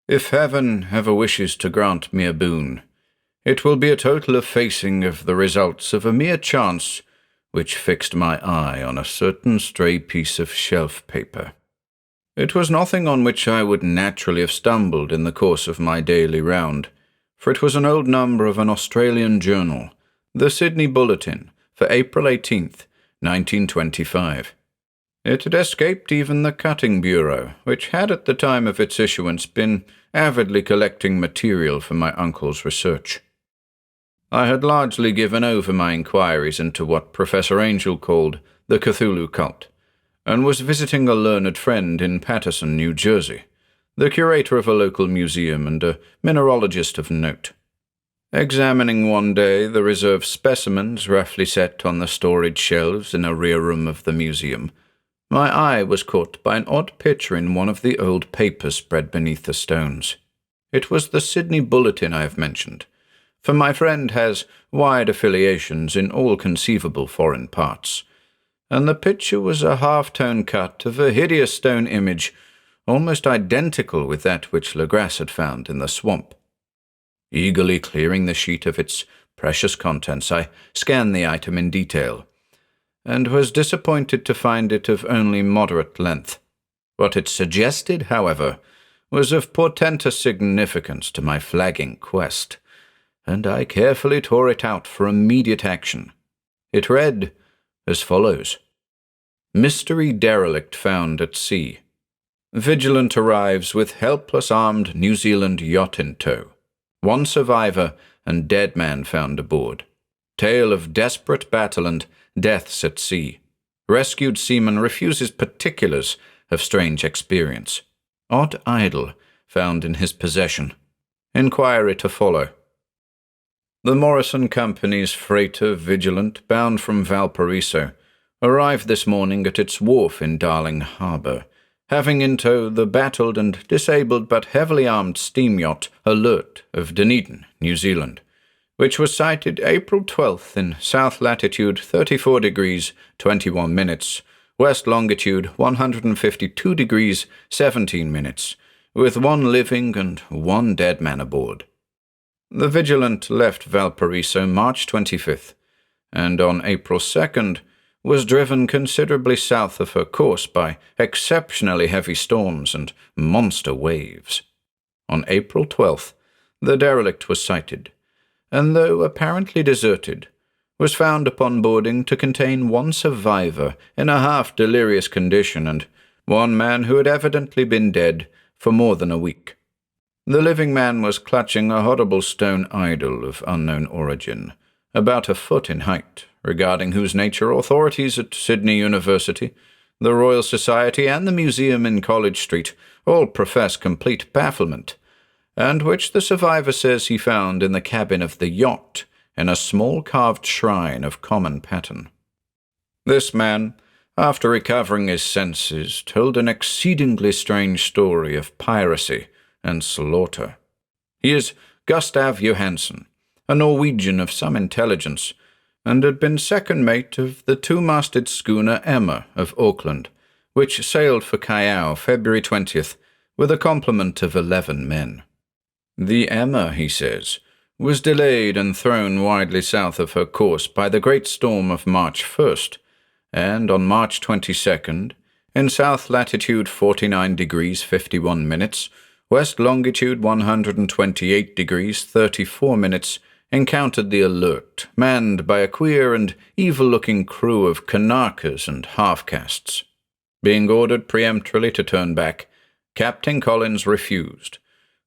If heaven ever wishes to grant me a boon, it will be a total effacing of the results of a mere chance which fixed my eye on a certain stray piece of shelf paper. It was nothing on which I would naturally have stumbled in the course of my daily round, for it was an old number of an Australian journal, the Sydney Bulletin, for April 18th, 1925. It had escaped even the Cutting Bureau, which had at the time of its issuance been avidly collecting material for my uncle's research. I had largely given over my inquiries into what Professor Angel called the Cthulhu cult, and was visiting a learned friend in Paterson, New Jersey, the curator of a local museum and a mineralogist of note. Examining one day the reserved specimens roughly set on the storage shelves in a rear room of the museum, my eye was caught by an odd picture in one of the old papers spread beneath the stones. It was the Sydney Bulletin I have mentioned, for my friend has wide affiliations in all conceivable foreign parts, and the picture was a half-tone cut of a hideous stone image almost identical with that which Legrasse had found in the swamp. Eagerly clearing the sheet of its precious contents, I scanned the item in detail, and was disappointed to find it of only moderate length. What it suggested, however, was of portentous significance to my flagging quest, and I carefully tore it out for immediate action. It read as follows: Mystery derelict found at sea. Vigilant arrives with helpless armed New Zealand yacht in tow. One survivor and dead man found aboard. Tale of desperate battle and deaths at sea. Rescued seaman refuses particulars of strange experience. Odd idol found in his possession. Inquiry to follow. The Morrison Company's freighter Vigilant, bound from Valparaiso, arrived this morning at its wharf in Darling Harbour, having in tow the battered and disabled but heavily armed steam yacht Alert of Dunedin, New Zealand, which was sighted April 12th in south latitude 34 degrees 21 minutes, west longitude 152 degrees 17 minutes, with one living and one dead man aboard. The Vigilant left Valparaiso March 25th, and on April 2nd was driven considerably south of her course by exceptionally heavy storms and monster waves. On April 12th, the derelict was sighted, and though apparently deserted, was found upon boarding to contain one survivor in a half-delirious condition and one man who had evidently been dead for more than a week. The living man was clutching a horrible stone idol of unknown origin, about a foot in height, regarding whose nature authorities at Sydney University, the Royal Society, and the museum in College Street all profess complete bafflement, and which the survivor says he found in the cabin of the yacht in a small carved shrine of common pattern. This man, after recovering his senses, told an exceedingly strange story of piracy and slaughter. He is Gustav Johansen, a Norwegian of some intelligence, and had been second mate of the two-masted schooner Emma of Auckland, which sailed for Callao February 20th with a complement of 11 men. The Emma, he says, was delayed and thrown widely south of her course by the great storm of March 1st, and on March 22nd, in south latitude 49 degrees 51 minutes, west longitude 128 degrees 34 minutes, encountered the Alert, manned by a queer and evil-looking crew of Kanakas and half-castes. Being ordered peremptorily to turn back, Captain Collins refused,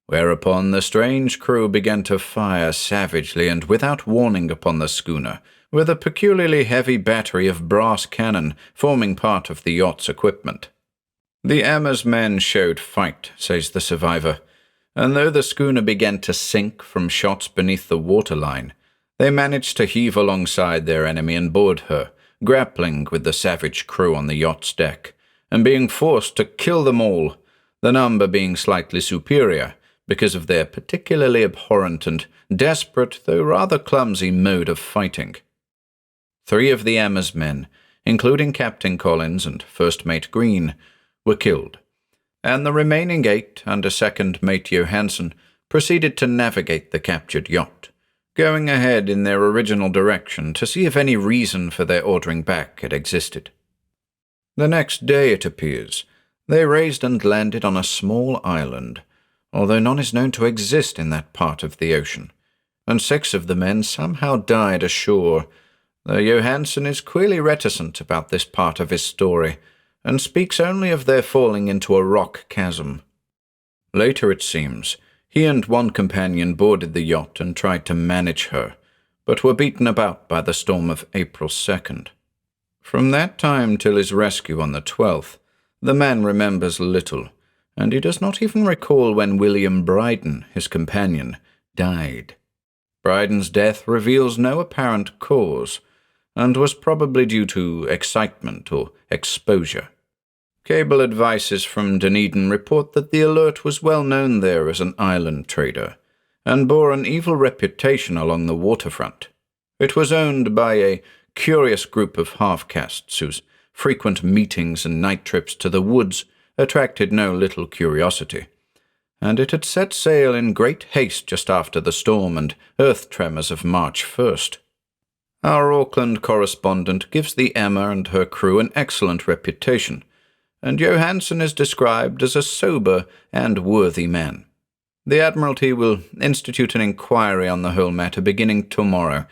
whereupon the strange crew began to fire savagely and without warning upon the schooner, with a peculiarly heavy battery of brass cannon forming part of the yacht's equipment. The Emma's men showed fight, says the survivor, and though the schooner began to sink from shots beneath the waterline, they managed to heave alongside their enemy and board her, grappling with the savage crew on the yacht's deck, and being forced to kill them all, the number being slightly superior because of their particularly abhorrent and desperate, though rather clumsy, mode of fighting. 3 of the Emma's men, including Captain Collins and First Mate Green, were killed, and the remaining 8, under Second Mate Johansen, proceeded to navigate the captured yacht, going ahead in their original direction to see if any reason for their ordering back had existed. The next day, it appears, they raised and landed on a small island, although none is known to exist in that part of the ocean, and 6 of the men somehow died ashore, though Johansen is queerly reticent about this part of his story, and speaks only of their falling into a rock chasm. Later, it seems, he and one companion boarded the yacht and tried to manage her, but were beaten about by the storm of April 2nd. From that time till his rescue on the 12th, the man remembers little, and he does not even recall when William Bryden, his companion, died. Bryden's death reveals no apparent cause, and was probably due to excitement or exposure. Cable advices from Dunedin report that the Alert was well known there as an island trader, and bore an evil reputation along the waterfront. It was owned by a curious group of half-castes whose frequent meetings and night trips to the woods attracted no little curiosity, and it had set sail in great haste just after the storm and earth tremors of March 1st. Our Auckland correspondent gives the Emma and her crew an excellent reputation, and Johansen is described as a sober and worthy man. The Admiralty will institute an inquiry on the whole matter beginning tomorrow,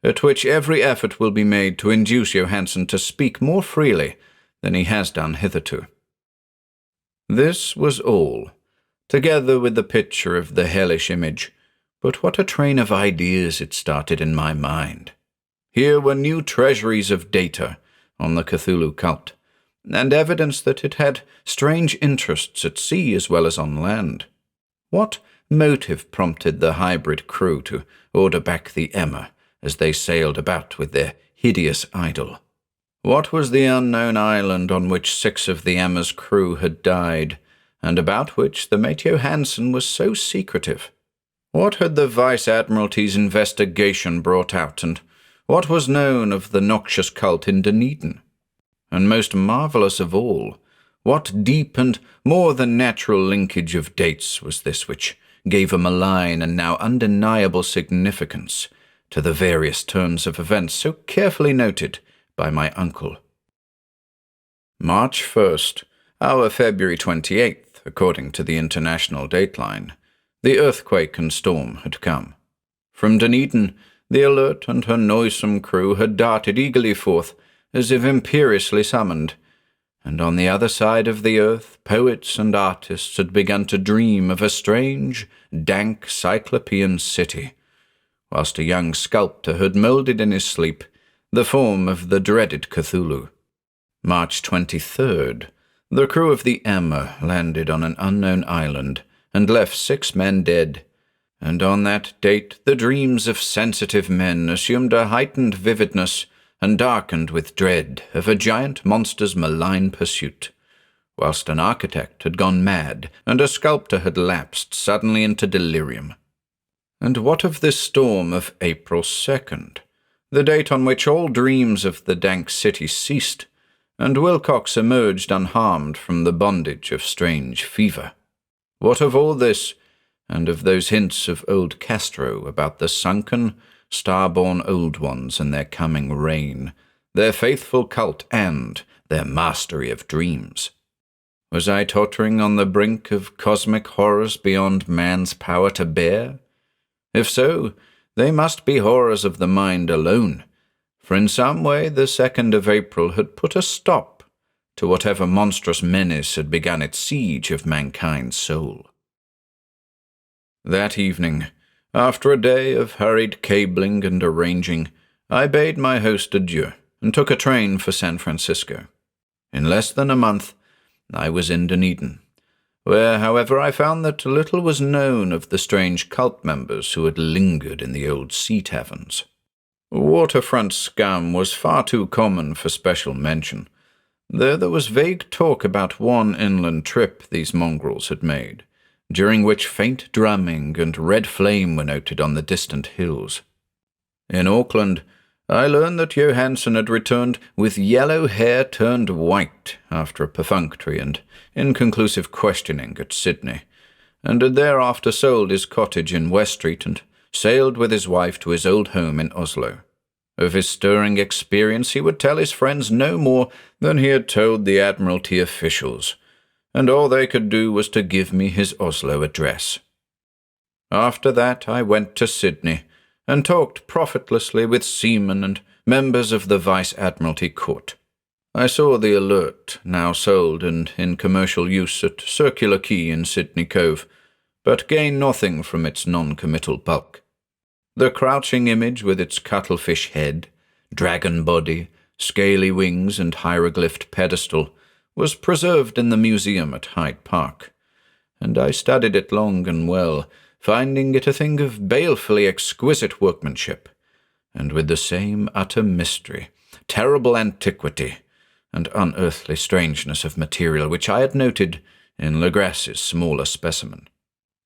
at which every effort will be made to induce Johansen to speak more freely than he has done hitherto. This was all, together with the picture of the hellish image, but what a train of ideas it started in my mind. Here were new treasuries of data on the Cthulhu cult, and evidence that it had strange interests at sea as well as on land. What motive prompted the hybrid crew to order back the Emma as they sailed about with their hideous idol? What was the unknown island on which 6 of the Emma's crew had died, and about which the mate Johansen was so secretive? What had the Vice-Admiralty's investigation brought out, and what was known of the noxious cult in Dunedin? And most marvellous of all, what deep and more than natural linkage of dates was this which gave a malign and now undeniable significance to the various turns of events so carefully noted by my uncle? March 1st, our February 28th, according to the international dateline, the earthquake and storm had come. From Dunedin, the Alert and her noisome crew had darted eagerly forth, as if imperiously summoned, and on the other side of the earth poets and artists had begun to dream of a strange, dank cyclopean city, whilst a young sculptor had moulded in his sleep the form of the dreaded Cthulhu. March 23rd, the crew of the Emma landed on an unknown island and left 6 men dead, and on that date the dreams of sensitive men assumed a heightened vividness and darkened with dread of a giant monster's malign pursuit, whilst an architect had gone mad and a sculptor had lapsed suddenly into delirium. And what of this storm of April 2nd, the date on which all dreams of the dank city ceased, and Wilcox emerged unharmed from the bondage of strange fever? What of all this, and of those hints of old Castro about the sunken, star-born old ones and their coming reign, their faithful cult and their mastery of dreams? Was I tottering on the brink of cosmic horrors beyond man's power to bear? If so, they must be horrors of the mind alone, for in some way the 2nd of April had put a stop to whatever monstrous menace had begun its siege of mankind's soul. That evening, after a day of hurried cabling and arranging, I bade my host adieu and took a train for San Francisco. In less than a month, I was in Dunedin, where, however, I found that little was known of the strange cult members who had lingered in the old sea taverns. Waterfront scum was far too common for special mention, though there was vague talk about one inland trip these mongrels had made, during which faint drumming and red flame were noted on the distant hills. In Auckland, I learned that Johansen had returned with yellow hair turned white after a perfunctory and inconclusive questioning at Sydney, and had thereafter sold his cottage in West Street and sailed with his wife to his old home in Oslo. Of his stirring experience he would tell his friends no more than he had told the Admiralty officials, and all they could do was to give me his Oslo address. After that I went to Sydney, and talked profitlessly with seamen and members of the Vice-Admiralty Court. I saw the Alert, now sold and in commercial use at Circular Quay in Sydney Cove, but gained nothing from its non-committal bulk. The crouching image with its cuttlefish head, dragon body, scaly wings and hieroglyphed pedestal was preserved in the museum at Hyde Park, and I studied it long and well, finding it a thing of balefully exquisite workmanship, and with the same utter mystery, terrible antiquity, and unearthly strangeness of material which I had noted in Legrasse's smaller specimen.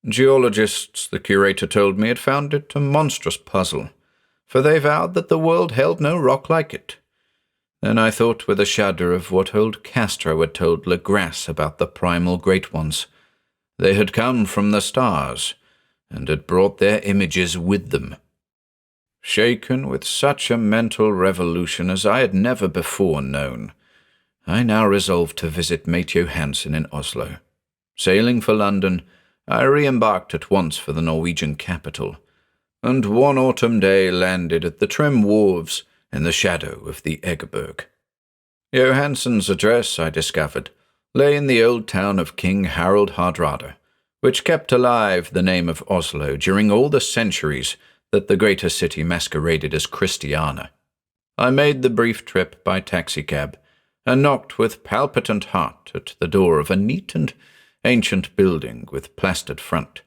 Geologists, the curator told me, had found it a monstrous puzzle, for they vowed that the world held no rock like it. Then I thought with a shudder of what old Castro had told Legrasse about the primal great ones. They had come from the stars, and had brought their images with them. Shaken with such a mental revolution as I had never before known, I now resolved to visit mate Johansen in Oslo. Sailing for London, I re-embarked at once for the Norwegian capital, and one autumn day landed at the trim wharves in the shadow of the Egeberg. Johansen's address, I discovered, lay in the old town of King Harald Hardrada, which kept alive the name of Oslo during all the centuries that the greater city masqueraded as Christiana. I made the brief trip by taxicab, and knocked with palpitant heart at the door of a neat and ancient building with plastered front.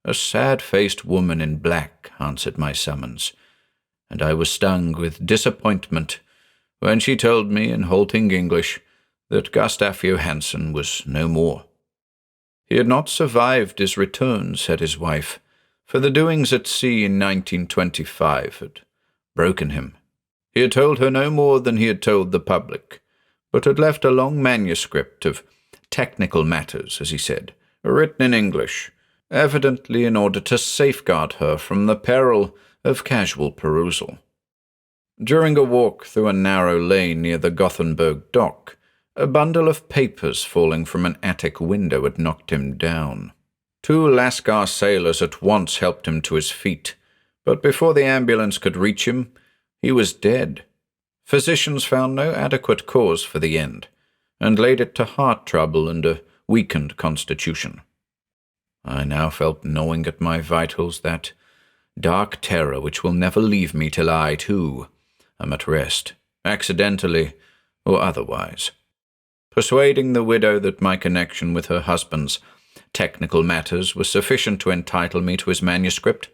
A sad-faced woman in black answered my summons, and I was stung with disappointment when she told me in halting English that Gustaf Johansen was no more. He had not survived his return, said his wife, for the doings at sea in 1925 had broken him. He had told her no more than he had told the public, but had left a long manuscript of technical matters, as he said, written in English, evidently in order to safeguard her from the peril of casual perusal. During a walk through a narrow lane near the Gothenburg dock, a bundle of papers falling from an attic window had knocked him down. 2 Lascar sailors at once helped him to his feet, but before the ambulance could reach him, he was dead. Physicians found no adequate cause for the end, and laid it to heart trouble and a weakened constitution. I now felt gnawing at my vitals that dark terror which will never leave me till I, too, am at rest, accidentally or otherwise. Persuading the widow that my connection with her husband's technical matters was sufficient to entitle me to his manuscript,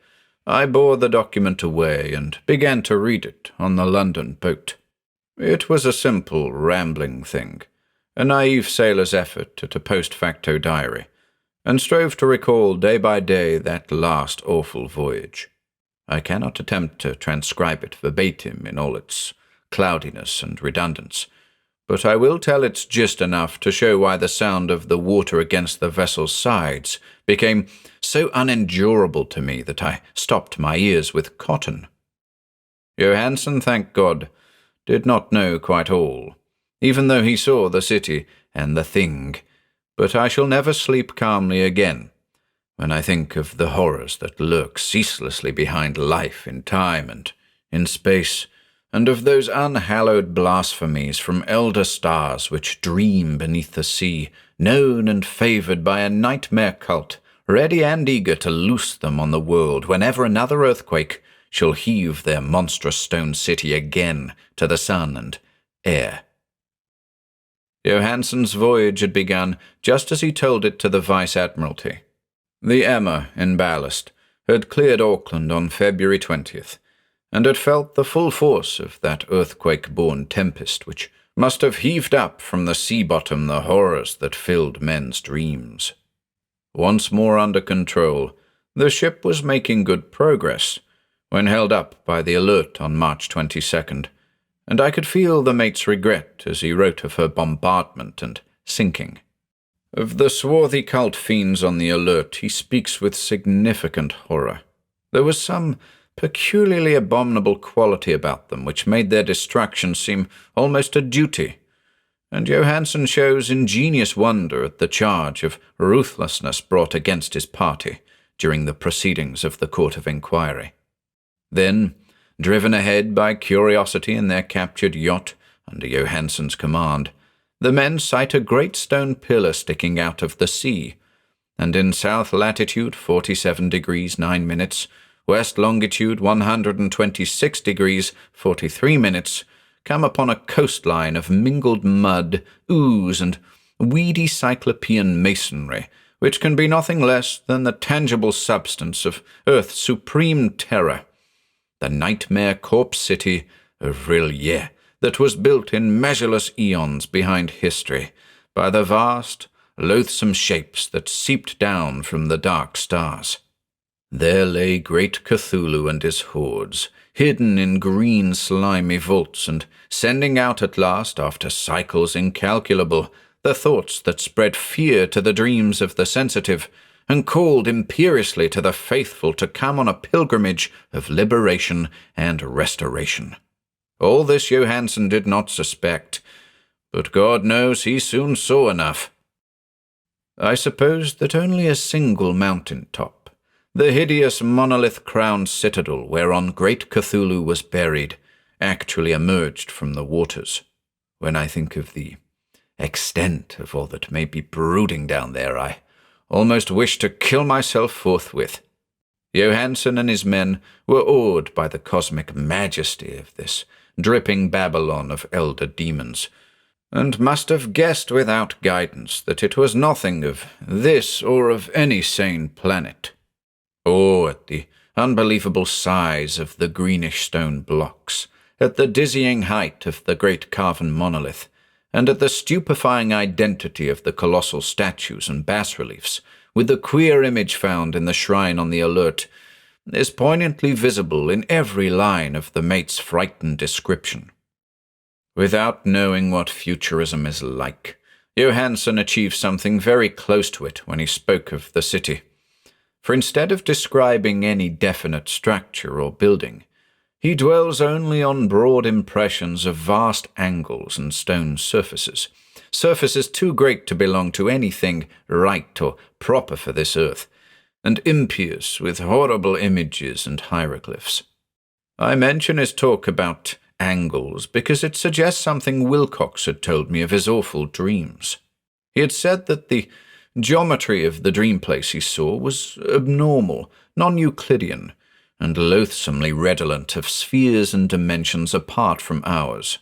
I bore the document away and began to read it on the London boat. It was a simple, rambling thing, a naive sailor's effort at a post-facto diary, and strove to recall day by day that last awful voyage. I cannot attempt to transcribe it verbatim in all its cloudiness and redundance, but I will tell its gist enough to show why the sound of the water against the vessel's sides became so unendurable to me that I stopped my ears with cotton. Johansen, thank God, did not know quite all, even though he saw the city and the thing, but I shall never sleep calmly again when I think of the horrors that lurk ceaselessly behind life in time and in space, and of those unhallowed blasphemies from elder stars which dream beneath the sea, known and favoured by a nightmare cult, ready and eager to loose them on the world whenever another earthquake shall heave their monstrous stone city again to the sun and air. Johansen's voyage had begun just as he told it to the Vice-Admiralty. The Emma, in ballast, had cleared Auckland on February 20th, and had felt the full force of that earthquake-born tempest which must have heaved up from the sea-bottom the horrors that filled men's dreams. Once more under control, the ship was making good progress when held up by the Alert on March 22nd, and I could feel the mate's regret as he wrote of her bombardment and sinking. Of the swarthy cult fiends on the Alert he speaks with significant horror. There was some peculiarly abominable quality about them which made their destruction seem almost a duty, and Johansen shows ingenious wonder at the charge of ruthlessness brought against his party during the proceedings of the Court of Inquiry. Then, driven ahead by curiosity in their captured yacht under Johansen's command, the men sight a great stone pillar sticking out of the sea, and in south latitude 47 degrees 9 minutes, west longitude 126 degrees 43 minutes, come upon a coastline of mingled mud, ooze, and weedy cyclopean masonry, which can be nothing less than the tangible substance of Earth's supreme terror, the nightmare corpse city of R'lyeh, that was built in measureless eons behind history by the vast, loathsome shapes that seeped down from the dark stars. There lay great Cthulhu and his hordes, hidden in green slimy vaults and sending out at last, after cycles incalculable, the thoughts that spread fear to the dreams of the sensitive and called imperiously to the faithful to come on a pilgrimage of liberation and restoration. All this Johansen did not suspect, but God knows he soon saw enough. I supposed that only a single mountain top, the hideous monolith-crowned citadel whereon great Cthulhu was buried, actually emerged from the waters. When I think of the extent of all that may be brooding down there, I almost wish to kill myself forthwith. Johansen and his men were awed by the cosmic majesty of this dripping Babylon of elder demons, and must have guessed without guidance that it was nothing of this or of any sane planet. Or at the unbelievable size of the greenish stone blocks, at the dizzying height of the great carven monolith, and at the stupefying identity of the colossal statues and bas-reliefs, with the queer image found in the shrine on the alert, is poignantly visible in every line of the mate's frightened description. Without knowing what futurism is like, Johansen achieved something very close to it when he spoke of the city. For instead of describing any definite structure or building, he dwells only on broad impressions of vast angles and stone surfaces, surfaces too great to belong to anything right or proper for this earth, and impious with horrible images and hieroglyphs. I mention his talk about angles because it suggests something Wilcox had told me of his awful dreams. He had said that the geometry of the dream place he saw was abnormal, non-Euclidean, and loathsomely redolent of spheres and dimensions apart from ours.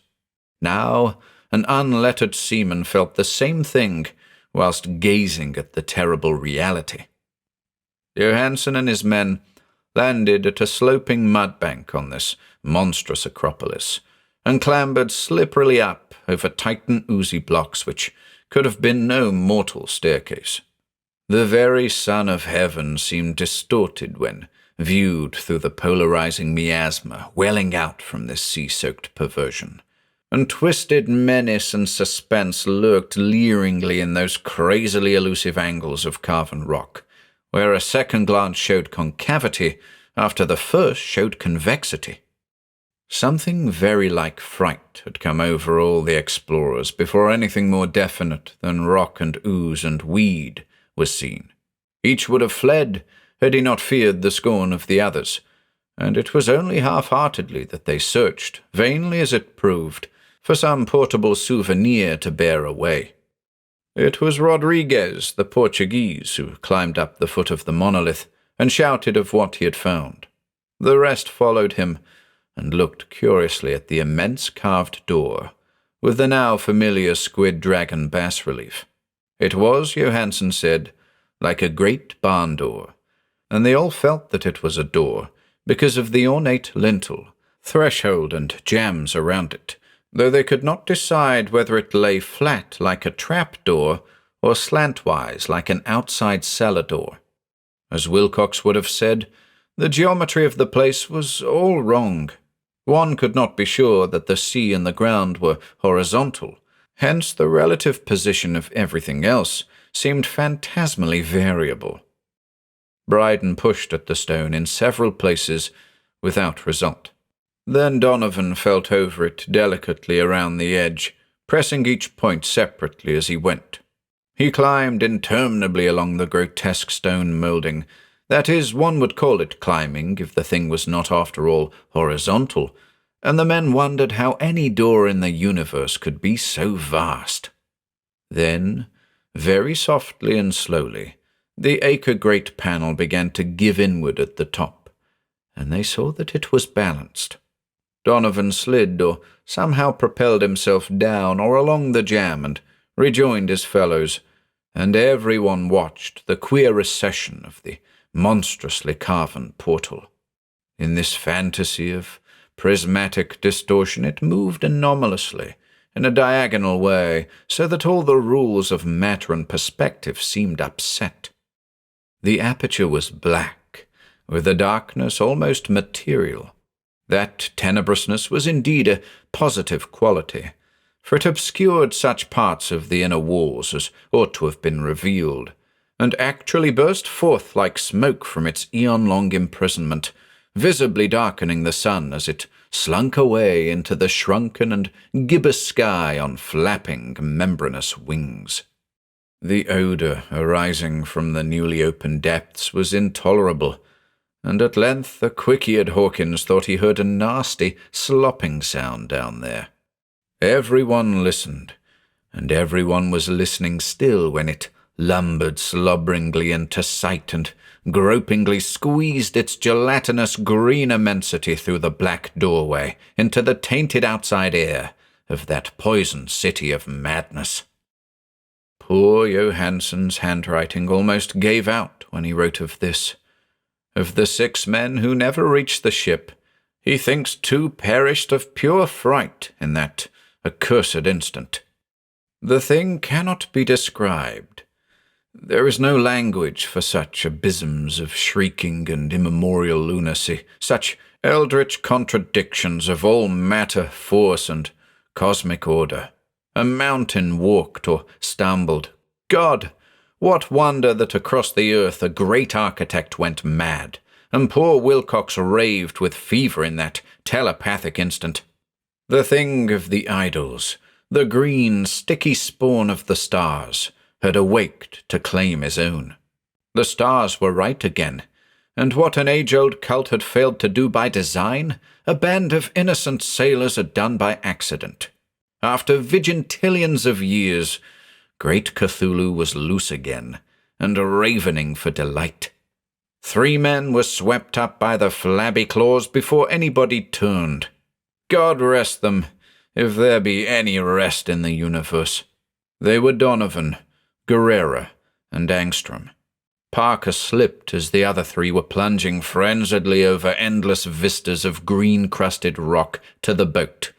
Now, an unlettered seaman felt the same thing whilst gazing at the terrible reality. Johansen and his men landed at a sloping mudbank on this monstrous acropolis, and clambered slipperily up over Titan oozy blocks which could have been no mortal staircase. The very sun of heaven seemed distorted when viewed through the polarizing miasma welling out from this sea-soaked perversion, and twisted menace and suspense lurked leeringly in those crazily elusive angles of carven rock, where a second glance showed concavity after the first showed convexity. Something very like fright had come over all the explorers before anything more definite than rock and ooze and weed was seen. Each would have fled had he not feared the scorn of the others, and it was only half-heartedly that they searched, vainly as it proved, for some portable souvenir to bear away. It was Rodriguez, the Portuguese, who climbed up the foot of the monolith and shouted of what he had found. The rest followed him and looked curiously at the immense carved door, with the now familiar squid dragon bas-relief. It was, Johansen said, like a great barn door, and they all felt that it was a door because of the ornate lintel, threshold and jambs around it, though they could not decide whether it lay flat like a trap-door or slantwise like an outside cellar door. As Wilcox would have said, the geometry of the place was all wrong. One could not be sure that the sea and the ground were horizontal, hence the relative position of everything else seemed phantasmally variable. Bryden pushed at the stone in several places without result. Then Donovan felt over it delicately around the edge, pressing each point separately as he went. He climbed interminably along the grotesque stone moulding. That is, one would call it climbing if the thing was not after all horizontal, and the men wondered how any door in the universe could be so vast. Then, very softly and slowly, the acre-great panel began to give inward at the top, and they saw that it was balanced. Donovan slid or somehow propelled himself down or along the jamb and rejoined his fellows, and everyone watched the queer recession of the monstrously carven portal. In this fantasy of prismatic distortion, it moved anomalously, in a diagonal way, so that all the rules of matter and perspective seemed upset. The aperture was black, with a darkness almost material. That tenebrousness was indeed a positive quality, for it obscured such parts of the inner walls as ought to have been revealed, and actually burst forth like smoke from its eon-long imprisonment, visibly darkening the sun as it slunk away into the shrunken and gibbous sky on flapping, membranous wings. The odour arising from the newly opened depths was intolerable, and at length the quick-eared Hawkins thought he heard a nasty, slopping sound down there. Everyone listened, and everyone was listening still when it lumbered slobberingly into sight and gropingly squeezed its gelatinous green immensity through the black doorway into the tainted outside air of that poisoned city of madness. Poor Johansen's handwriting almost gave out when he wrote of this. Of the 6 men who never reached the ship, he thinks 2 perished of pure fright in that accursed instant. The thing cannot be described. There is no language for such abysms of shrieking and immemorial lunacy, such eldritch contradictions of all matter, force, and cosmic order. A mountain walked or stumbled. God! What wonder that across the earth a great architect went mad, and poor Wilcox raved with fever in that telepathic instant. The thing of the idols, the green, sticky spawn of the stars, had awaked to claim his own. The stars were right again, and what an age-old cult had failed to do by design, a band of innocent sailors had done by accident. After vigintillions of years, great Cthulhu was loose again, and ravening for delight. 3 men were swept up by the flabby claws before anybody turned. God rest them, if there be any rest in the universe. They were Donovan, Guerrera, and Angstrom. Parker slipped as the other 3 were plunging frenziedly over endless vistas of green-crusted rock to the boat,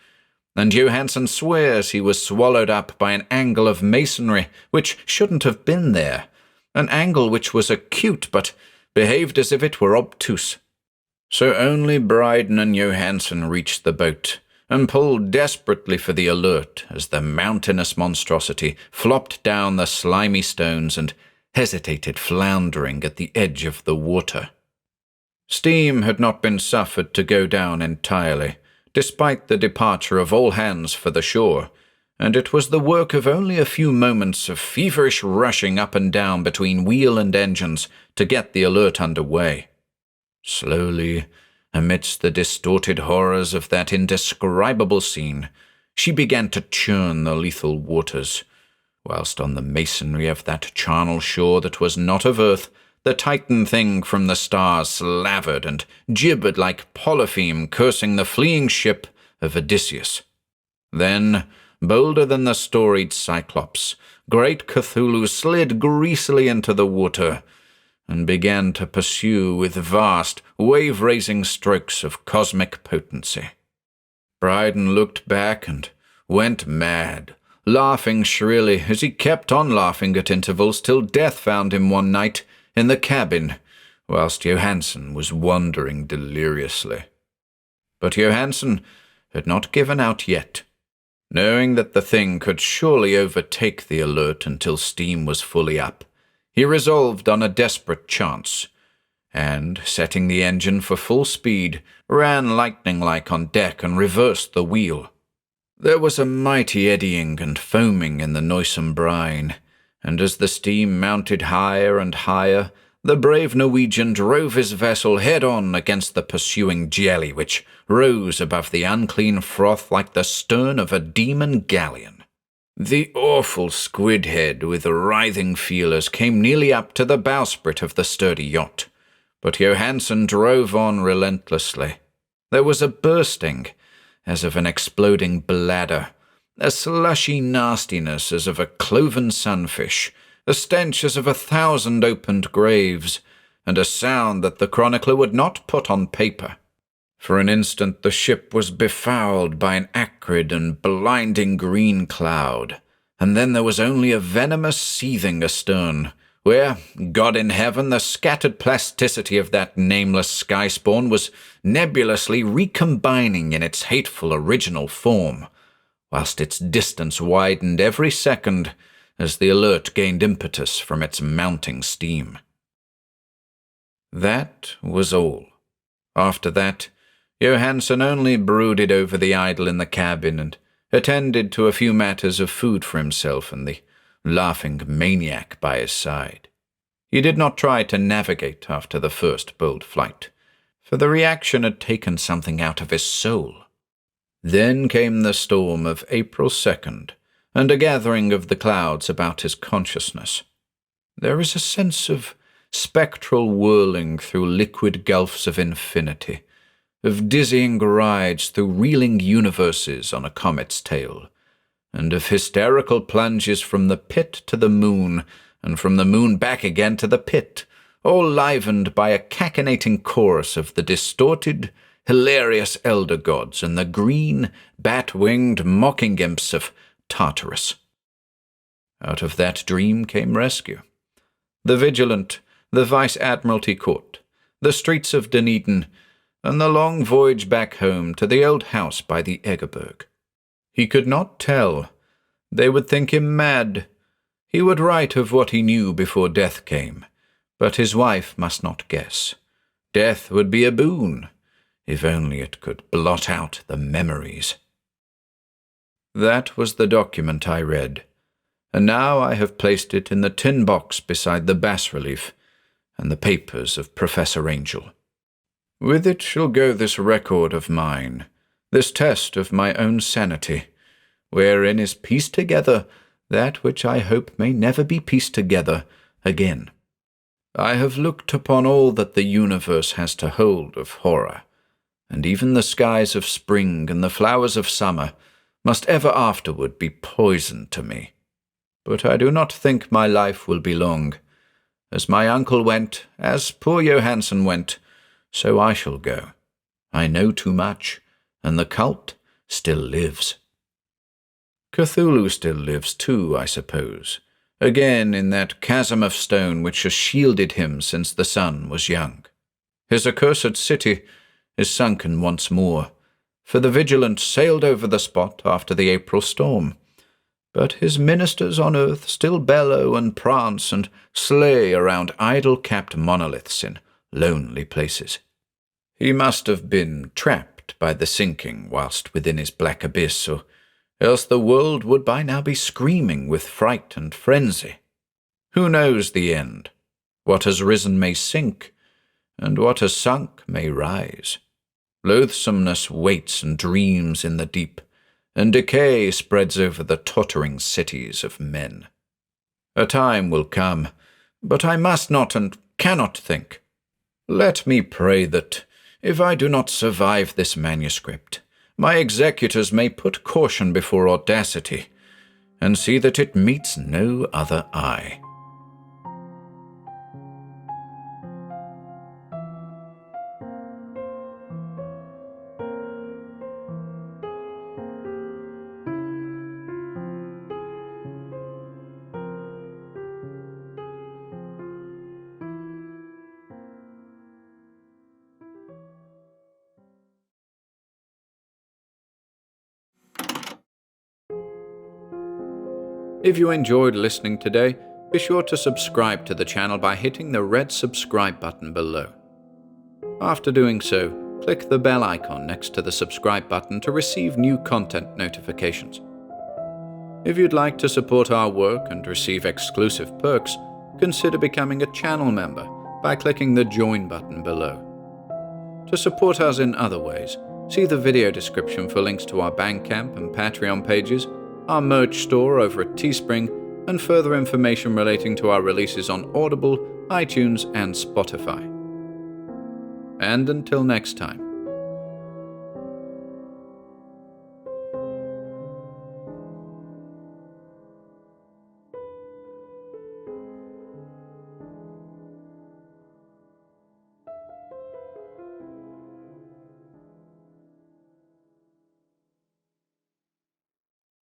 and Johansen swears he was swallowed up by an angle of masonry which shouldn't have been there, an angle which was acute but behaved as if it were obtuse. So only Bryden and Johansen reached the boat, and pulled desperately for the alert as the mountainous monstrosity flopped down the slimy stones and hesitated floundering at the edge of the water. Steam had not been suffered to go down entirely, despite the departure of all hands for the shore, and it was the work of only a few moments of feverish rushing up and down between wheel and engines to get the alert under way. Slowly, amidst the distorted horrors of that indescribable scene, she began to churn the lethal waters, whilst on the masonry of that charnel shore that was not of earth, the Titan thing from the stars slavered and gibbered like Polypheme cursing the fleeing ship of Odysseus. Then, bolder than the storied Cyclops, great Cthulhu slid greasily into the water, and began to pursue with vast, wave-raising strokes of cosmic potency. Bryden looked back and went mad, laughing shrilly as he kept on laughing at intervals till death found him one night in the cabin, whilst Johansen was wandering deliriously. But Johansen had not given out yet. Knowing that the thing could surely overtake the alert until steam was fully up, he resolved on a desperate chance, and, setting the engine for full speed, ran lightning-like on deck and reversed the wheel. There was a mighty eddying and foaming in the noisome brine, and as the steam mounted higher and higher, the brave Norwegian drove his vessel head-on against the pursuing jelly, which rose above the unclean froth like the stern of a demon galleon. The awful squid head with writhing feelers came nearly up to the bowsprit of the sturdy yacht, but Johansen drove on relentlessly. There was a bursting, as of an exploding bladder, a slushy nastiness as of a cloven sunfish, a stench as of 1,000 opened graves, and a sound that the chronicler would not put on paper. For an instant the ship was befouled by an acrid and blinding green cloud, and then there was only a venomous seething astern, where, God in heaven, the scattered plasticity of that nameless sky-spawn was nebulously recombining in its hateful original form, whilst its distance widened every second as the Alert gained impetus from its mounting steam. That was all. After that, Johansen only brooded over the idol in the cabin and attended to a few matters of food for himself and the laughing maniac by his side. He did not try to navigate after the first bold flight, for the reaction had taken something out of his soul. Then came the storm of April 2nd, and a gathering of the clouds about his consciousness. There is a sense of spectral whirling through liquid gulfs of infinity, of dizzying rides through reeling universes on a comet's tail, and of hysterical plunges from the pit to the moon, and from the moon back again to the pit, all livened by a cachinnating chorus of the distorted, hilarious elder gods and the green, bat-winged mocking imps of Tartarus. Out of that dream came rescue. The Vigilant, the Vice-Admiralty Court, the streets of Dunedin, and the long voyage back home to the old house by the Egerberg. He could not tell. They would think him mad. He would write of what he knew before death came, but his wife must not guess. Death would be a boon, if only it could blot out the memories. That was the document I read, and now I have placed it in the tin box beside the bas-relief and the papers of Professor Angel. With it shall go this record of mine, this test of my own sanity, wherein is pieced together that which I hope may never be pieced together again. I have looked upon all that the universe has to hold of horror, and even the skies of spring and the flowers of summer must ever afterward be poison to me. But I do not think my life will be long. As my uncle went, as poor Johansen went, so I shall go. I know too much, and the cult still lives. Cthulhu still lives too, I suppose, again in that chasm of stone which has shielded him since the sun was young. His accursed city is sunken once more, for the Vigilant sailed over the spot after the April storm. But his ministers on earth still bellow and prance and slay around idol-capped monoliths in lonely places. He must have been trapped by the sinking whilst within his black abyss, or else the world would by now be screaming with fright and frenzy. Who knows the end? What has risen may sink, and what has sunk may rise. Loathsomeness waits and dreams in the deep, and decay spreads over the tottering cities of men. A time will come, but I must not and cannot think. Let me pray that, if I do not survive this manuscript, my executors may put caution before audacity, and see that it meets no other eye. If you enjoyed listening today, be sure to subscribe to the channel by hitting the red subscribe button below. After doing so, click the bell icon next to the subscribe button to receive new content notifications. If you'd like to support our work and receive exclusive perks, consider becoming a channel member by clicking the join button below. To support us in other ways, see the video description for links to our Bandcamp and Patreon pages, our merch store over at Teespring, and further information relating to our releases on Audible, iTunes, and Spotify. And until next time,